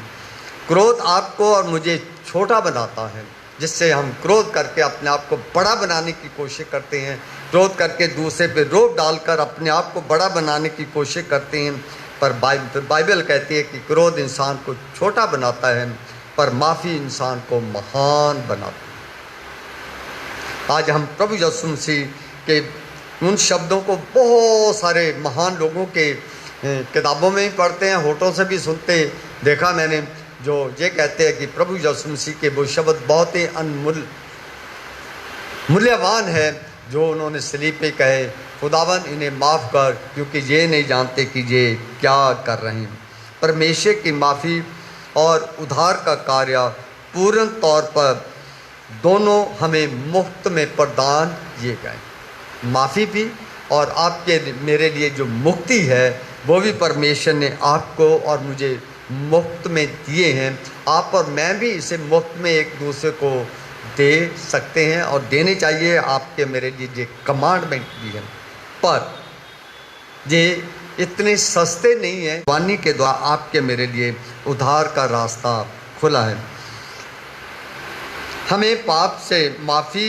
क्रोध आपको और मुझे छोटा बनाता है, जिससे हम क्रोध करके अपने आप को बड़ा बनाने की कोशिश करते हैं। क्रोध करके दूसरे पे रोक डालकर अपने आप को बड़ा बनाने की कोशिश करते हैं। पर बाइबल कहती है कि क्रोध इंसान को छोटा बनाता है, पर माफ़ी इंसान को महान बनाती है। आज हम प्रभु यीशु मसीह के उन शब्दों को बहुत सारे महान लोगों के किताबों में भी पढ़ते हैं, होठों से भी सुनते देखा मैंने, जो ये कहते हैं कि प्रभु यीशु मसीह के वो शब्द बहुत ही मूल्यवान है जो उन्होंने सलीब पे कहे, खुदावन इन्हें माफ़ कर क्योंकि ये नहीं जानते कि ये क्या कर रहे हैं। परमेश्वर की माफ़ी और उद्धार का कार्य पूर्ण तौर पर दोनों हमें मुफ्त में प्रदान किए गए। माफ़ी भी और आपके मेरे लिए जो मुक्ति है वो भी परमेश्वर ने आपको और मुझे मुफ्त में दिए हैं। आप और मैं भी इसे मुफ्त में एक दूसरे को दे सकते हैं और देने चाहिए। आपके मेरे लिए ये कमांडमेंट भी है, पर ये इतने सस्ते नहीं है। वाणी के द्वारा आपके मेरे लिए उद्धार का रास्ता खुला है। हमें पाप से माफ़ी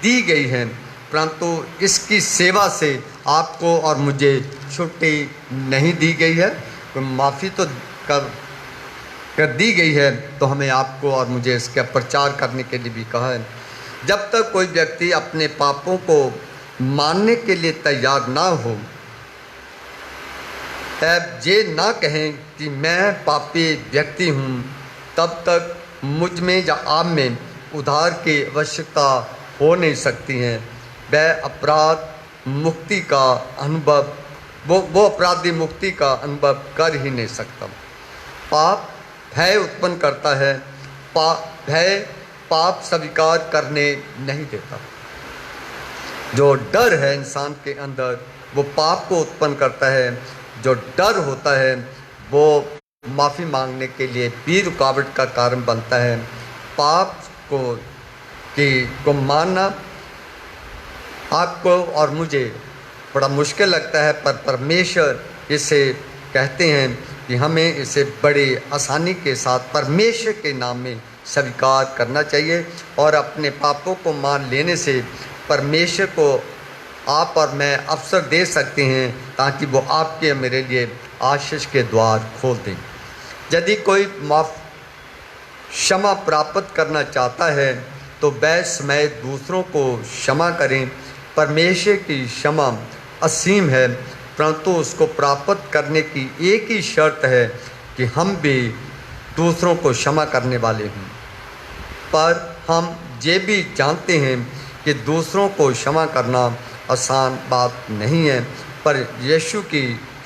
दी गई है, परंतु इसकी सेवा से आपको और मुझे छुट्टी नहीं दी गई है। तो माफ़ी तो कर दी गई है, तो हमें आपको और मुझे इसका प्रचार करने के लिए भी कहा है। जब तक कोई व्यक्ति अपने पापों को मानने के लिए तैयार ना हो, तब ये ना कहें कि मैं पापी व्यक्ति हूँ, तब तक मुझ में या आप में उद्धार की आवश्यकता हो नहीं सकती है। वह अपराध मुक्ति का अनुभव वो अपराधी मुक्ति का अनुभव कर ही नहीं सकता। पाप भय उत्पन्न करता है, भय पाप स्वीकार करने नहीं देता। जो डर है इंसान के अंदर वो पाप को उत्पन्न करता है। जो डर होता है वो माफ़ी मांगने के लिए भी रुकावट का कारण बनता है। पाप को मानना आपको और मुझे बड़ा मुश्किल लगता है, पर परमेश्वर इसे कहते हैं कि हमें इसे बड़ी आसानी के साथ परमेश्वर के नाम में स्वीकार करना चाहिए। और अपने पापों को मान लेने से परमेश्वर को आप और मैं अवसर दे सकते हैं ताकि वो आपके मेरे लिए आशीष के द्वार खोल दें। यदि कोई क्षमा प्राप्त करना चाहता है तो वह समय दूसरों को क्षमा करें। परमेश्वर की क्षमा असीम है, परंतु उसको प्राप्त करने की एक ही शर्त है कि हम भी दूसरों को क्षमा करने वाले हों। पर हम ये भी जानते हैं कि दूसरों को क्षमा करना आसान बात नहीं है, पर यीशु की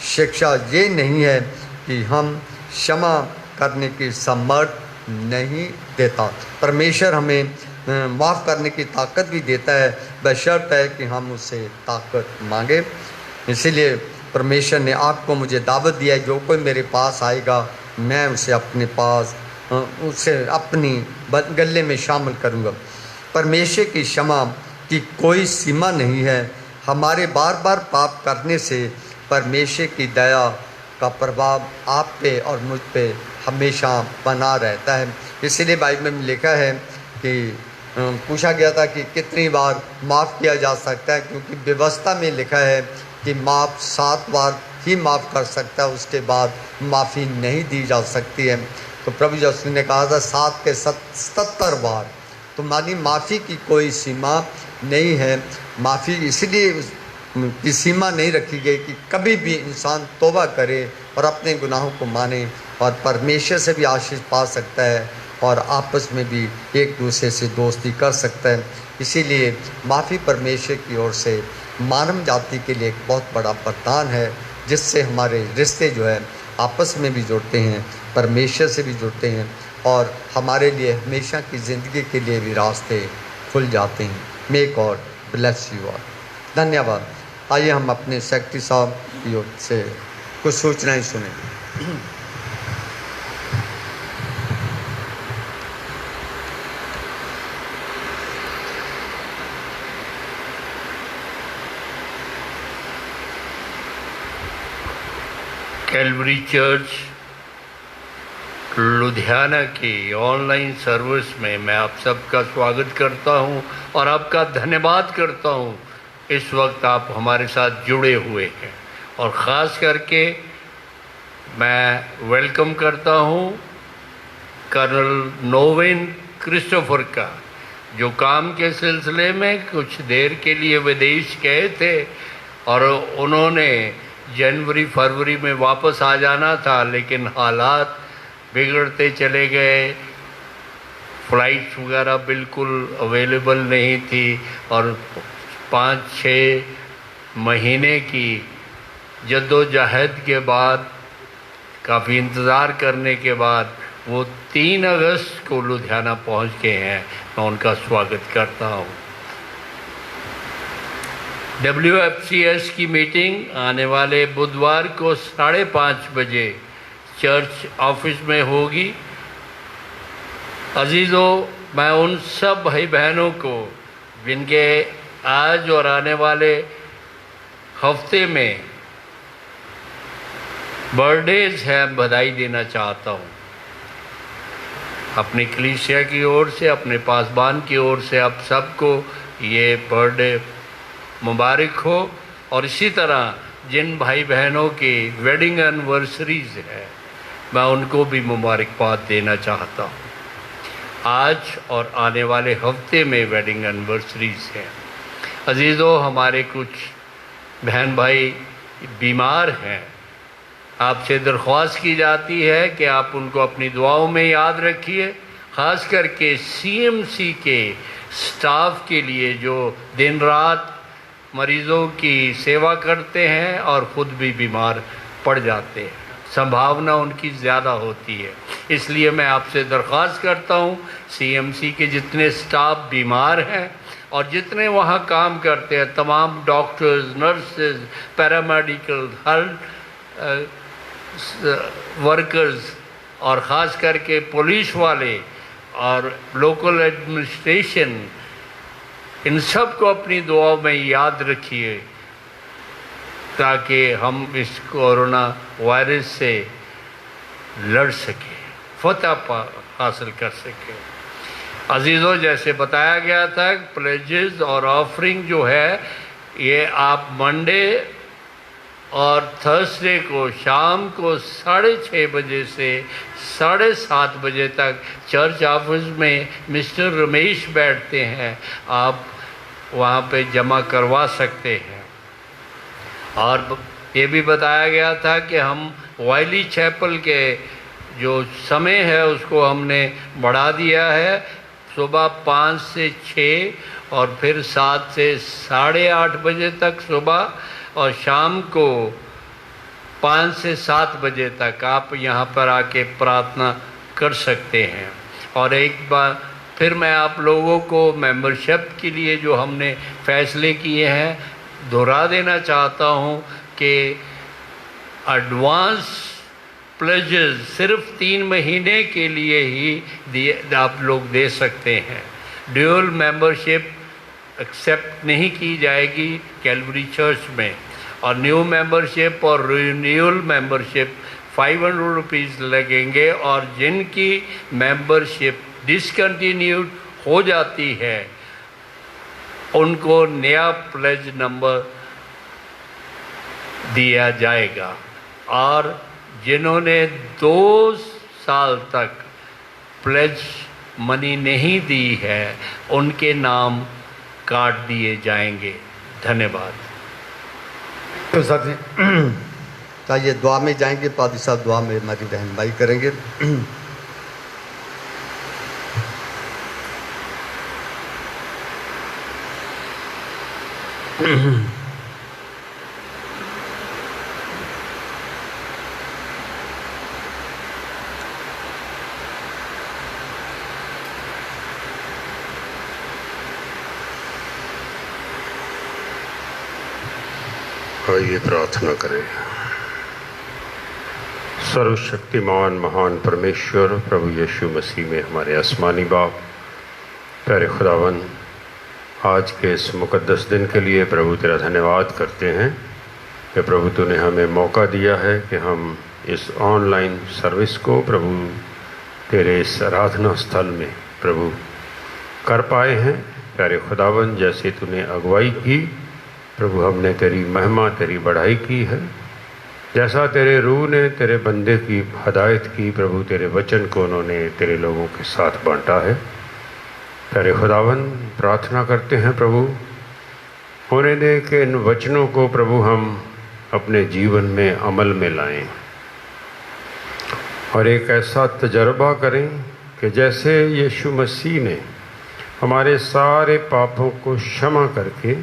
शिक्षा ये नहीं है कि हम क्षमा करने की समर्थ नहीं देता। परमेश्वर हमें माफ़ करने की ताकत भी देता है, बशर्त है कि हम उससे ताकत मांगे। इसीलिए परमेश्वर ने आपको मुझे दावत दिया है, जो कोई मेरे पास आएगा मैं उसे अपने पास उसे अपनी गले में शामिल करूँगा। परमेश्वर की क्षमा की कोई सीमा नहीं है। हमारे बार बार पाप करने से परमेश्वर की दया का प्रभाव आप पे और मुझ पे हमेशा बना रहता है। इसीलिए बाइबल में लिखा है कि पूछा गया था कि कितनी बार माफ़ किया जा सकता है, क्योंकि व्यवस्था में लिखा है कि माफ़ 7 बार ही माफ़ कर सकता है, उसके बाद माफ़ी नहीं दी जा सकती है। तो प्रभु यीशु ने कहा था 7 के 77 बार। तो मानी माफ़ी की कोई सीमा नहीं है। माफ़ी इसलिए की सीमा नहीं रखी गई कि कभी भी इंसान तौबा करे और अपने गुनाहों को माने और परमेश्वर से भी आशीष पा सकता है और आपस में भी एक दूसरे से दोस्ती कर सकता है। इसीलिए माफ़ी परमेश्वर की ओर से मानव जाति के लिए एक बहुत बड़ा वरदान है, जिससे हमारे रिश्ते जो है आपस में भी जुड़ते हैं, परमेश्वर से भी जुड़ते हैं और हमारे लिए हमेशा की ज़िंदगी के लिए भी रास्ते खुल जाते हैं। May God bless you all. धन्यवाद। आइए हम अपने सेक्रेटरी साहब की ओर से कुछ सूचनाएं सुनें। कैलवरी चर्च लुधियाना की ऑनलाइन सर्विस में मैं आप सबका स्वागत करता हूं और आपका धन्यवाद करता हूं। इस वक्त आप हमारे साथ जुड़े हुए हैं और ख़ास करके मैं वेलकम करता हूं कर्नल नोवेन क्रिस्टोफर का, जो काम के सिलसिले में कुछ देर के लिए विदेश गए थे और उन्होंने जनवरी फरवरी में वापस आ जाना था, लेकिन हालात बिगड़ते चले गए। फ़्लाइट्स वगैरह बिल्कुल अवेलेबल नहीं थी और 5-6 महीने की जद्दोजहद के बाद, काफ़ी इंतज़ार करने के बाद वो 3 अगस्त को लुधियाना पहुंच गए हैं। मैं उनका स्वागत करता हूं। WFCS की मीटिंग आने वाले बुधवार को 5:30 बजे चर्च ऑफिस में होगी। अजीज़ों, मैं उन सब भाई बहनों को जिनके आज और आने वाले हफ्ते में बर्थडेज हैं बधाई देना चाहता हूँ। अपनी कलीसिया की ओर से, अपने पासबान की ओर से आप सबको ये बर्थडे मुबारक हो। और इसी तरह जिन भाई बहनों की वेडिंग एनिवर्सरीज है मैं उनको भी मुबारकबाद देना चाहता हूँ। आज और आने वाले हफ्ते में वेडिंग एनिवर्सरीज हैं। अजीज़ों, हमारे कुछ बहन भाई बीमार हैं। आपसे दरख्वास्त की जाती है कि आप उनको अपनी दुआओं में याद रखिए, ख़ास करके सीएमसी के स्टाफ के लिए जो दिन रात मरीज़ों की सेवा करते हैं और ख़ुद भी बीमार पड़ जाते हैं। संभावना उनकी ज़्यादा होती है। इसलिए मैं आपसे दरख्वास्त करता हूँ, सीएमसी के जितने स्टाफ बीमार हैं और जितने वहाँ काम करते हैं, तमाम doctors, nurses, paramedical, health workers और ख़ास करके पुलिस वाले और लोकल एडमिनिस्ट्रेशन, इन सब को अपनी दुआओं में याद रखिए ताकि हम इस कोरोना वायरस से लड़ सकें, फतह हासिल कर सकें। अजीज़ों, जैसे बताया गया था, प्लेजेस और ऑफरिंग जो है ये आप मंडे और थर्सडे को शाम को 6:30 बजे से 7:30 बजे तक चर्च ऑफिस में मिस्टर रमेश बैठते हैं, आप वहाँ पे जमा करवा सकते हैं। और ये भी बताया गया था कि हम वाइली चैपल के जो समय है उसको हमने बढ़ा दिया है, सुबह 5 से 6 और फिर 7 से 8:30 बजे तक सुबह, और शाम को 5 से 7 बजे तक आप यहाँ पर आके प्रार्थना कर सकते हैं। और एक बार फिर मैं आप लोगों को मेंबरशिप के लिए जो हमने फ़ैसले किए हैं दोहरा देना चाहता हूँ कि एडवांस प्लेजेस सिर्फ 3 महीने के लिए ही आप लोग दे सकते हैं। ड्यूअल मेंबरशिप एक्सेप्ट नहीं की जाएगी कैलवरी चर्च में, और न्यू मेंबरशिप और रिन्यूअल मेंबरशिप 500 रुपीज़ लगेंगे, और जिनकी मेंबरशिप डिसकंटिन्यूड हो जाती है उनको नया प्लेज नंबर दिया जाएगा, और जिन्होंने 2 साल तक प्लेज मनी नहीं दी है उनके नाम काट दिए जाएंगे। धन्यवाद। तो सर जी चाहिए दुआ में जाएंगे, पादी साहब दुआ में हमारी रहनुमाई करेंगे। आइए प्रार्थना करें। सर्वशक्तिमान महान परमेश्वर प्रभु यीशु मसीह में हमारे आसमानी बाप, प्यारे खुदावन, आज के इस मुक़द्दस दिन के लिए प्रभु तेरा धन्यवाद करते हैं कि प्रभु तूने हमें मौका दिया है कि हम इस ऑनलाइन सर्विस को प्रभु तेरे इस आराधना स्थल में प्रभु कर पाए हैं। प्यारे खुदावन, जैसे तूने अगुवाई की प्रभु, हमने तेरी महिमा तेरी बढ़ाई की है। जैसा तेरे रूह ने तेरे बंदे की हदायत की प्रभु, तेरे वचन को उन्होंने तेरे लोगों के साथ बांटा है। प्यारे खुदावन, प्रार्थना करते हैं प्रभु होने दे कि इन वचनों को प्रभु हम अपने जीवन में अमल में लाएं और एक ऐसा तजर्बा करें कि जैसे यीशु मसीह ने हमारे सारे पापों को क्षमा करके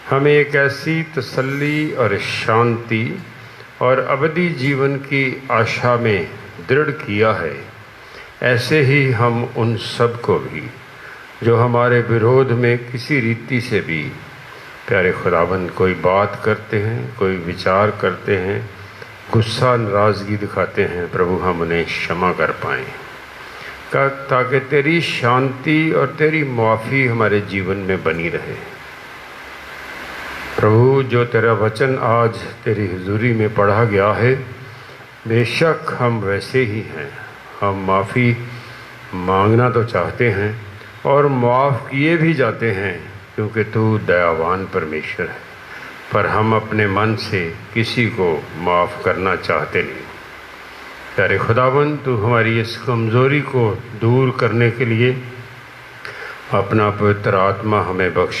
हमें एक ऐसी तसल्ली और शांति और अबदी जीवन की आशा में दृढ़ किया है, ऐसे ही हम उन सब को भी जो हमारे विरोध में किसी रीति से भी प्यारे खुदाबंद कोई बात करते हैं, कोई विचार करते हैं, गुस्सा नाराज़गी दिखाते हैं, प्रभु हम उन्हें क्षमा कर पाएँ ताकि तेरी शांति और तेरी मुआफ़ी हमारे जीवन में बनी रहे। प्रभु, जो तेरा वचन आज तेरी हुजूरी में पढ़ा गया है, बेशक हम वैसे ही हैं। हम माफ़ी मांगना तो चाहते हैं और माफ़ किए भी जाते हैं क्योंकि तू दयावान परमेश्वर है, पर हम अपने मन से किसी को माफ़ करना चाहते नहीं। प्यारे खुदावन, तू हमारी इस कमज़ोरी को दूर करने के लिए अपना पवित्र आत्मा हमें बख्श,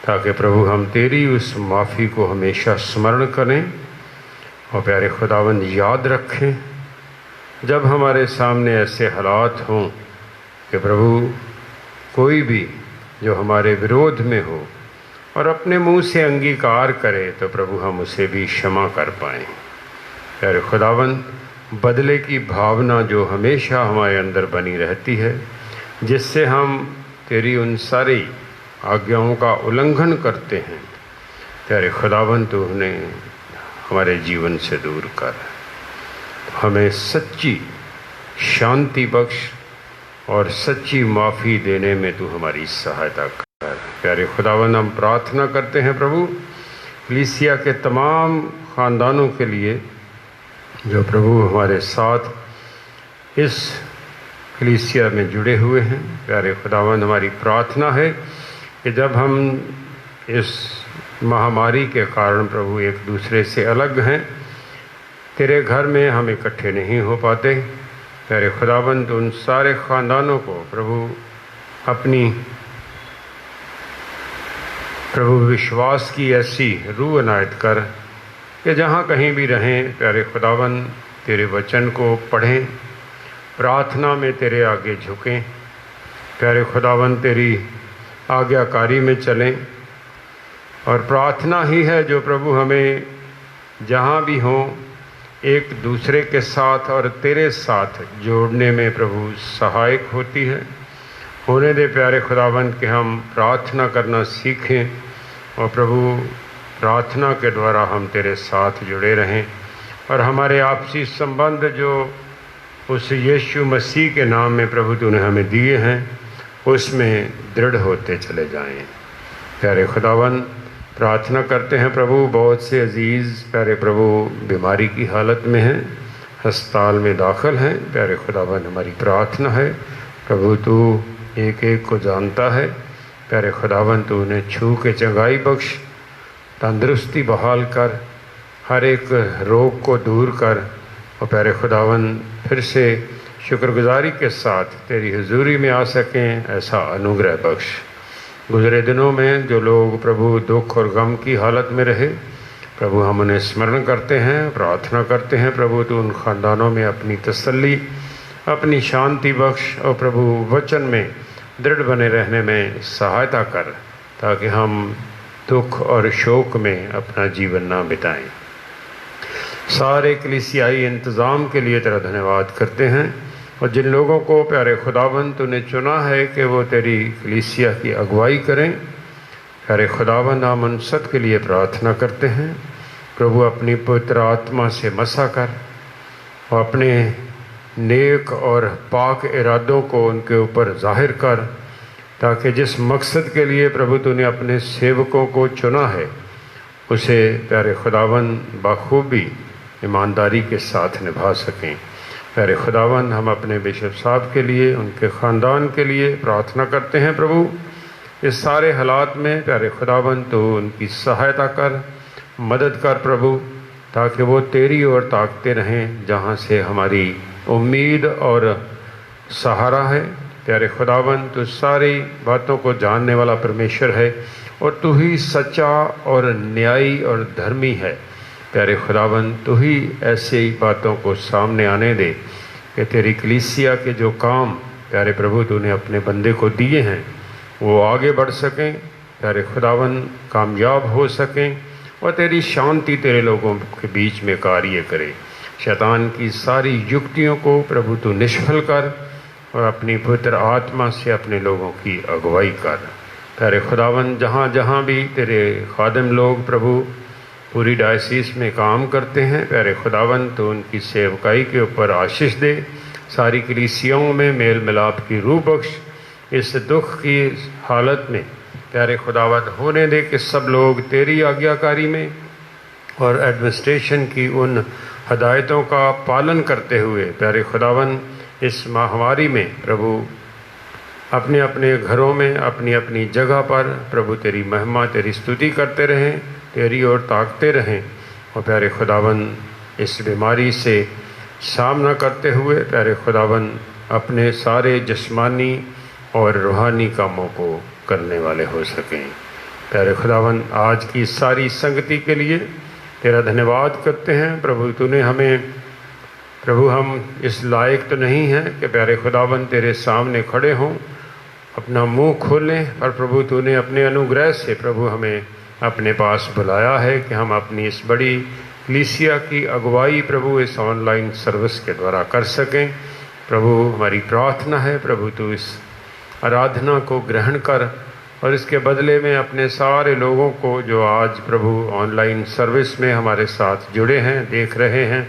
ताकि प्रभु हम तेरी उस माफ़ी को हमेशा स्मरण करें और प्यारे खुदावन याद रखें जब हमारे सामने ऐसे हालात हों कि प्रभु कोई भी जो हमारे विरोध में हो और अपने मुंह से अंगीकार करे, तो प्रभु हम उसे भी क्षमा कर पाएँ। प्यारे खुदावन, बदले की भावना जो हमेशा हमारे अंदर बनी रहती है, जिससे हम तेरी उन सारी आज्ञाओं का उल्लंघन करते हैं, प्यारे खुदावन तू उन्हें हमारे जीवन से दूर कर, हमें सच्ची शांति बख्श और सच्ची माफ़ी देने में तू हमारी सहायता कर। प्यारे खुदावन, हम प्रार्थना करते हैं प्रभु कलीसिया के तमाम ख़ानदानों के लिए जो प्रभु हमारे साथ इस कलीसिया में जुड़े हुए हैं। प्यारे खुदावन, हमारी प्रार्थना है कि जब हम इस महामारी के कारण प्रभु एक दूसरे से अलग हैं, तेरे घर में हम इकट्ठे नहीं हो पाते, प्यारे खुदावन तो उन सारे ख़ानदानों को प्रभु विश्वास की ऐसी रूह अनायत कर कि जहाँ कहीं भी रहें, प्यारे खुदावन तेरे वचन को पढ़ें, प्रार्थना में तेरे आगे झुकें, प्यारे खुदावन तेरी आज्ञाकारी में चलें। और प्रार्थना ही है जो प्रभु हमें जहाँ भी हों एक दूसरे के साथ और तेरे साथ जोड़ने में प्रभु सहायक होती है। होने दे प्यारे खुदावन कि हम प्रार्थना करना सीखें और प्रभु प्रार्थना के द्वारा हम तेरे साथ जुड़े रहें और हमारे आपसी संबंध जो उस यीशु मसीह के नाम में प्रभु तूने हमें दिए हैं उसमें दृढ़ होते चले जाएं। प्यारे खुदावन, प्रार्थना करते हैं प्रभु बहुत से अजीज़ प्यारे प्रभु बीमारी की हालत में हैं, अस्पताल में दाखिल हैं। प्यारे खुदावन, हमारी प्रार्थना है प्रभु तू एक एक को जानता है। प्यारे खुदावन, तू उन्हें छू के चंगाई बख्श, तंदुरुस्ती बहाल कर, हर एक रोग को दूर कर और प्यारे खुदावन फिर से शुक्रगुजारी के साथ तेरी हुजूरी में आ सकें, ऐसा अनुग्रह बख्श। गुज़रे दिनों में जो लोग प्रभु दुख और गम की हालत में रहे, प्रभु हम उन्हें स्मरण करते हैं, प्रार्थना करते हैं प्रभु तू उन ख़ानदानों में अपनी तसल्ली, अपनी शांति बख्श और प्रभु वचन में दृढ़ बने रहने में सहायता कर, ताकि हम दुख और शोक में अपना जीवन ना बिताएं। सारे कलीसियाई इंतज़ाम के लिए तेरा धन्यवाद करते हैं और जिन लोगों को प्यारे खुदावन तूने चुना है कि वो तेरी कलीसिया की अगुवाई करें, प्यारे खुदावन हम उन सब के लिए प्रार्थना करते हैं। प्रभु अपनी पवित्र आत्मा से मसा कर और अपने नेक और पाक इरादों को उनके ऊपर जाहिर कर, ताकि जिस मकसद के लिए प्रभु तूने अपने सेवकों को चुना है उसे प्यारे खुदावन बखूबी ईमानदारी के साथ निभा सकें। प्यारे खुदावन, हम अपने बिशप साहब के लिए, उनके ख़ानदान के लिए प्रार्थना करते हैं प्रभु इस सारे हालात में प्यारे खुदावन तो उनकी सहायता कर, मदद कर प्रभु, ताकि वो तेरी ओर ताकते रहें जहाँ से हमारी उम्मीद और सहारा है। प्यारे खुदावन, तू सारी बातों को जानने वाला परमेश्वर है और तू ही सच्चा और न्यायी और धर्मी है। प्यारे खुदावन, तू ही ऐसे बातों को सामने आने दे कि तेरी कलीसिया के जो काम प्यारे प्रभु तूने अपने बंदे को दिए हैं वो आगे बढ़ सकें, प्यारे खुदावन कामयाब हो सकें और तेरी शांति तेरे लोगों के बीच में कार्य करे। शैतान की सारी युक्तियों को प्रभु तू निष्फल कर और अपनी पवित्र आत्मा से अपने लोगों की अगुवाई कर। प्यारे खुदावन, जहाँ जहाँ भी तेरे खादिम लोग प्रभु पूरी डायसीस में काम करते हैं, प्यारे खुदावन तो उनकी सेवकाई के ऊपर आशीष दे। सारी कलीसियाओं में मेल मिलाप की रूह बख्श। इस दुख की हालत में प्यारे खुदावन होने दे कि सब लोग तेरी आज्ञाकारी में और एडमिनिस्ट्रेशन की उन हदायतों का पालन करते हुए प्यारे खुदावन इस महामारी में प्रभु अपने अपने घरों में अपनी अपनी जगह पर प्रभु तेरी महिमा तेरी स्तुति करते रहें, तेरी ओर ताकते रहें और प्यारे खुदावन इस बीमारी से सामना करते हुए प्यारे खुदावन अपने सारे जिस्मानी और रूहानी कामों को करने वाले हो सकें। प्यारे खुदावन आज की सारी संगति के लिए तेरा धन्यवाद करते हैं। प्रभु तूने हमें, प्रभु हम इस लायक तो नहीं हैं कि प्यारे खुदावन तेरे सामने खड़े हों, अपना मुंह खोलें, पर प्रभु तूने अपने अनुग्रह से प्रभु हमें अपने पास बुलाया है कि हम अपनी इस बड़ी कलीसिया की अगुवाई प्रभु इस ऑनलाइन सर्विस के द्वारा कर सकें। प्रभु हमारी प्रार्थना है प्रभु तू इस आराधना को ग्रहण कर और इसके बदले में अपने सारे लोगों को जो आज प्रभु ऑनलाइन सर्विस में हमारे साथ जुड़े हैं, देख रहे हैं,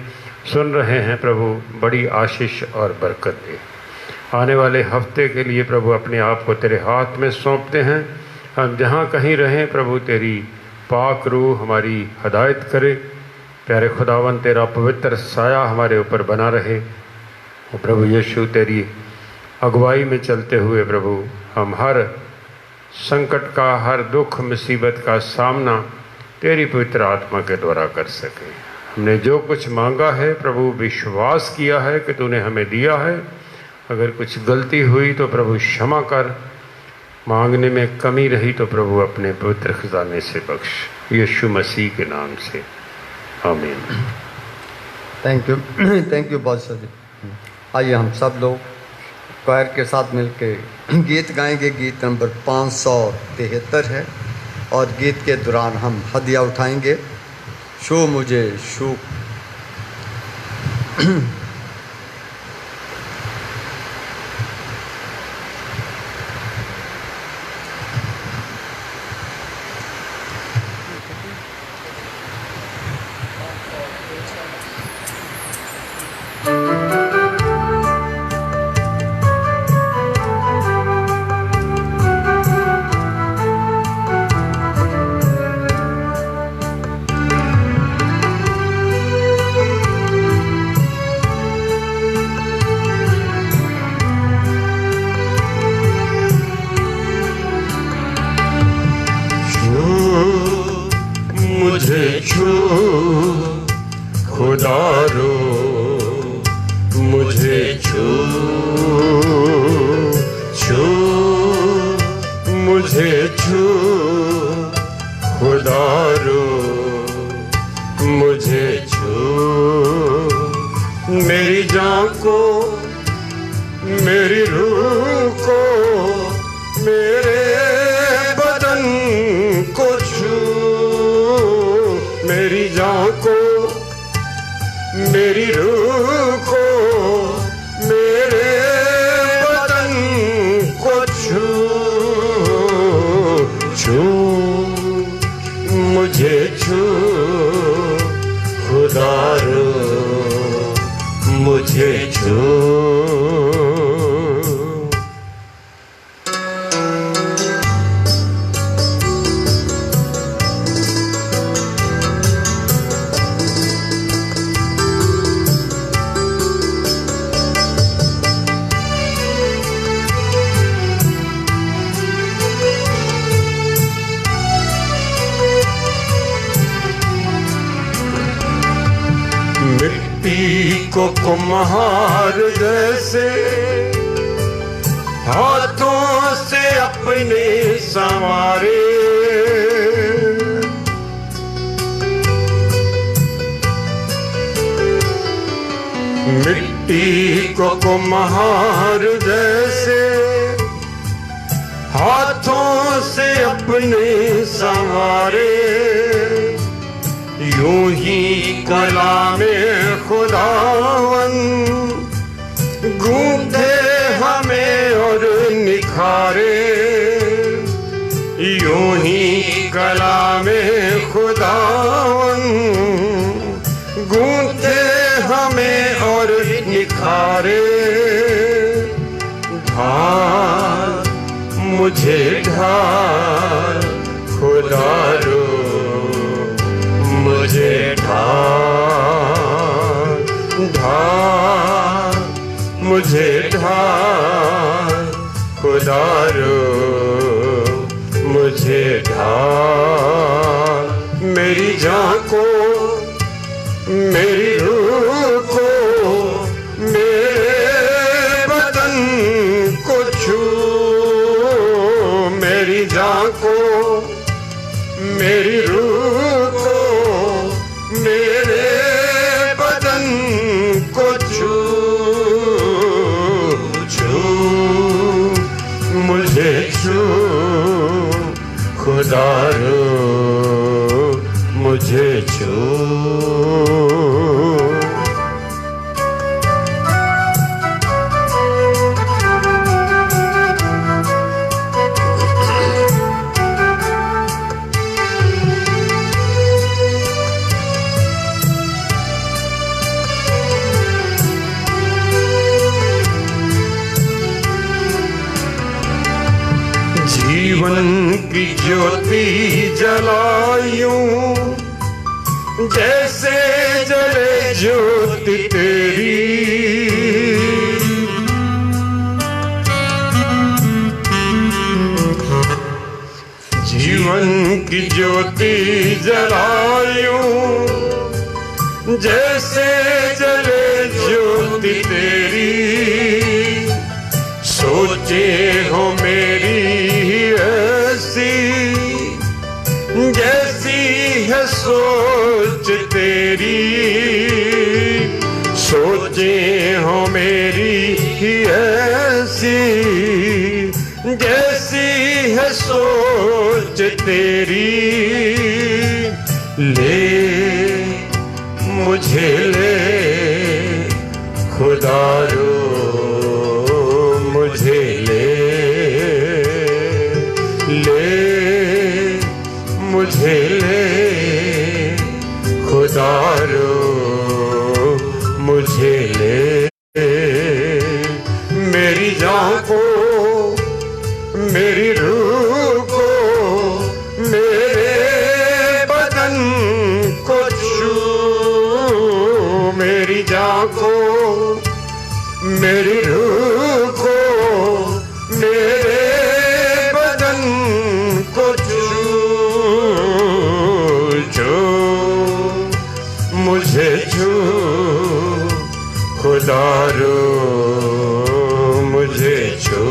सुन रहे हैं, प्रभु बड़ी आशीष और बरकत दे। आने वाले हफ्ते के लिए प्रभु अपने आप को तेरे हाथ में सौंपते हैं। हम जहाँ कहीं रहें प्रभु तेरी पाक रूह हमारी हदायत करे। प्यारे खुदावन तेरा पवित्र साया हमारे ऊपर बना रहे और प्रभु यीशु तेरी अगुवाई में चलते हुए प्रभु हम हर संकट का, हर दुख मुसीबत का सामना तेरी पवित्र आत्मा के द्वारा कर सकें। हमने जो कुछ मांगा है प्रभु विश्वास किया है कि तूने हमें दिया है। अगर कुछ गलती हुई तो प्रभु क्षमा कर, मांगने में कमी रही तो प्रभु अपने पवित्र खजाने से बख्श, यीशु मसीह के नाम से आमीन। Thank you Badshah ji. आइए हम सब लोग क्वायर के साथ मिलके गीत गाएंगे। गीत नंबर 573 है और गीत के दौरान हम हदिया उठाएंगे। शो मुझे शो। कुम्हार जैसे हाथों से अपने संवारे, मिट्टी को कुम्हार जैसे हाथों से अपने संवारे, यूं ही कलामे खुदावन गूंथे हमें और निखारे, यूं ही कलामे खुदावन गूंथे हमें और निखारे। ढाल मुझे ढाल खुदारो, मुझे ढाल ढाल, मुझे ढाल खुदारो, मुझे ढाल। मेरी जान को, मेरी रूह को छू, खुदा रो मुझे छू। जीवन की ज्योति जलायूं, जैसे जले ज्योति तेरी। जीवन की ज्योति जलायूं, जैसे जले ज्योति तेरी। सोचे हो मेरी ऐसी, जैसी है सोच तेरी। सोचे हो मेरी ऐसी, जैसी है सोच तेरी। ले मुझे ले खुदा रो मुझे ले। ले मुझे ले खुदा रो मुझे ले। मेरी जान को मेरी रूह को मेरे बदन को छू। मेरी जान को मेरी रूह को मेरे बदन को छू। जो मुझे छू खुदा रो मुझे छू।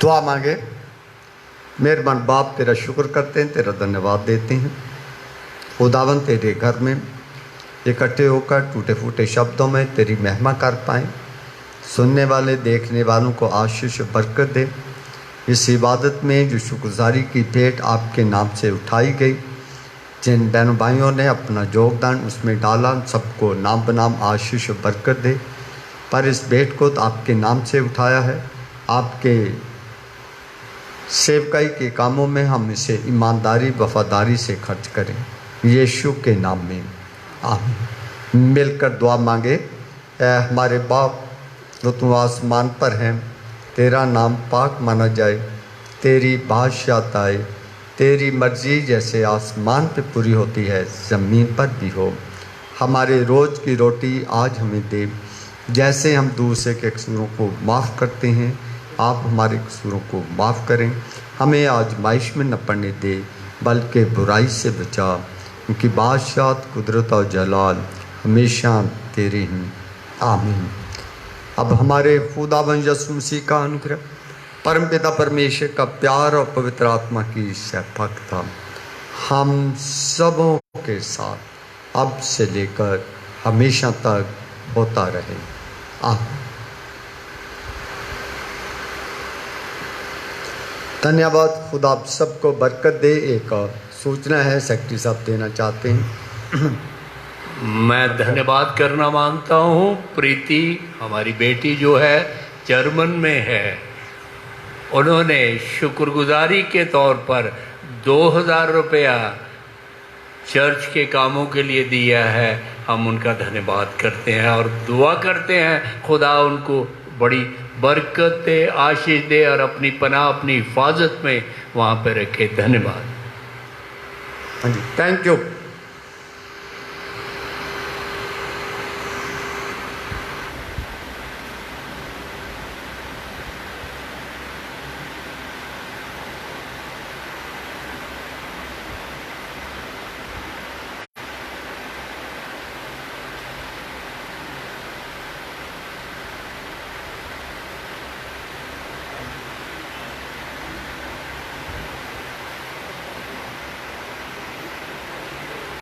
दुआ मांगे। मेहरबान बाप, तेरा शुक्र करते हैं, तेरा धन्यवाद देते हैं। खुदावन तेरे घर में इकट्ठे होकर टूटे फूटे शब्दों में तेरी महिमा कर पाएँ। सुनने वाले देखने वालों को आशीष बरकत दे। इस इबादत में जो शुक्रगुजारी की भेंट आपके नाम से उठाई गई, जिन बहनों भाइयों ने अपना योगदान उसमें डाला, सबको नाम बनाम आशीष बरकत दे। पर इस भेंट को तो आपके नाम से उठाया है, आपके सेवकाई के कामों में हम इसे ईमानदारी वफादारी से खर्च करें, यीशु के नाम में आमीन। मिलकर दुआ मांगे। ऐ हमारे बाप जो तू आसमान पर है, तेरा नाम पाक माना जाए, तेरी बादशाहत आए, तेरी मर्जी जैसे आसमान पे पूरी होती है ज़मीन पर भी हो। हमारे रोज़ की रोटी आज हमें दे, जैसे हम दूसरे के कसूरों को माफ़ करते हैं, आप हमारे कसूरों को माफ़ करें। हमें आजमाइश में न पड़ने दे, बल्कि बुराई से बचा, क्योंकि बादशाहत कुदरत और जलाल हमेशा तेरे हैं आमीन। अब हमारे खुदावंद यीशु मसीह का अनुग्रह, परमपिता परमेश्वर का प्यार और पवित्र आत्मा की शफकत हम सबों के साथ अब से लेकर हमेशा तक होता रहे आमीन। धन्यवाद। खुदा आप सबको बरकत दे। एक सूचना है, सेक्रेटरी साहब देना चाहते हैं। मैं धन्यवाद करना मांगता हूँ। प्रीति हमारी बेटी जो है जर्मन में है, उन्होंने शुक्रगुजारी के तौर पर 2000 रुपया चर्च के कामों के लिए दिया है। हम उनका धन्यवाद करते हैं और दुआ करते हैं खुदा उनको बड़ी बरकत दे, आशीष दे और अपनी पनाह अपनी हिफाजत में वहाँ पर रखे। धन्यवाद। हाँ जी, थैंक यू।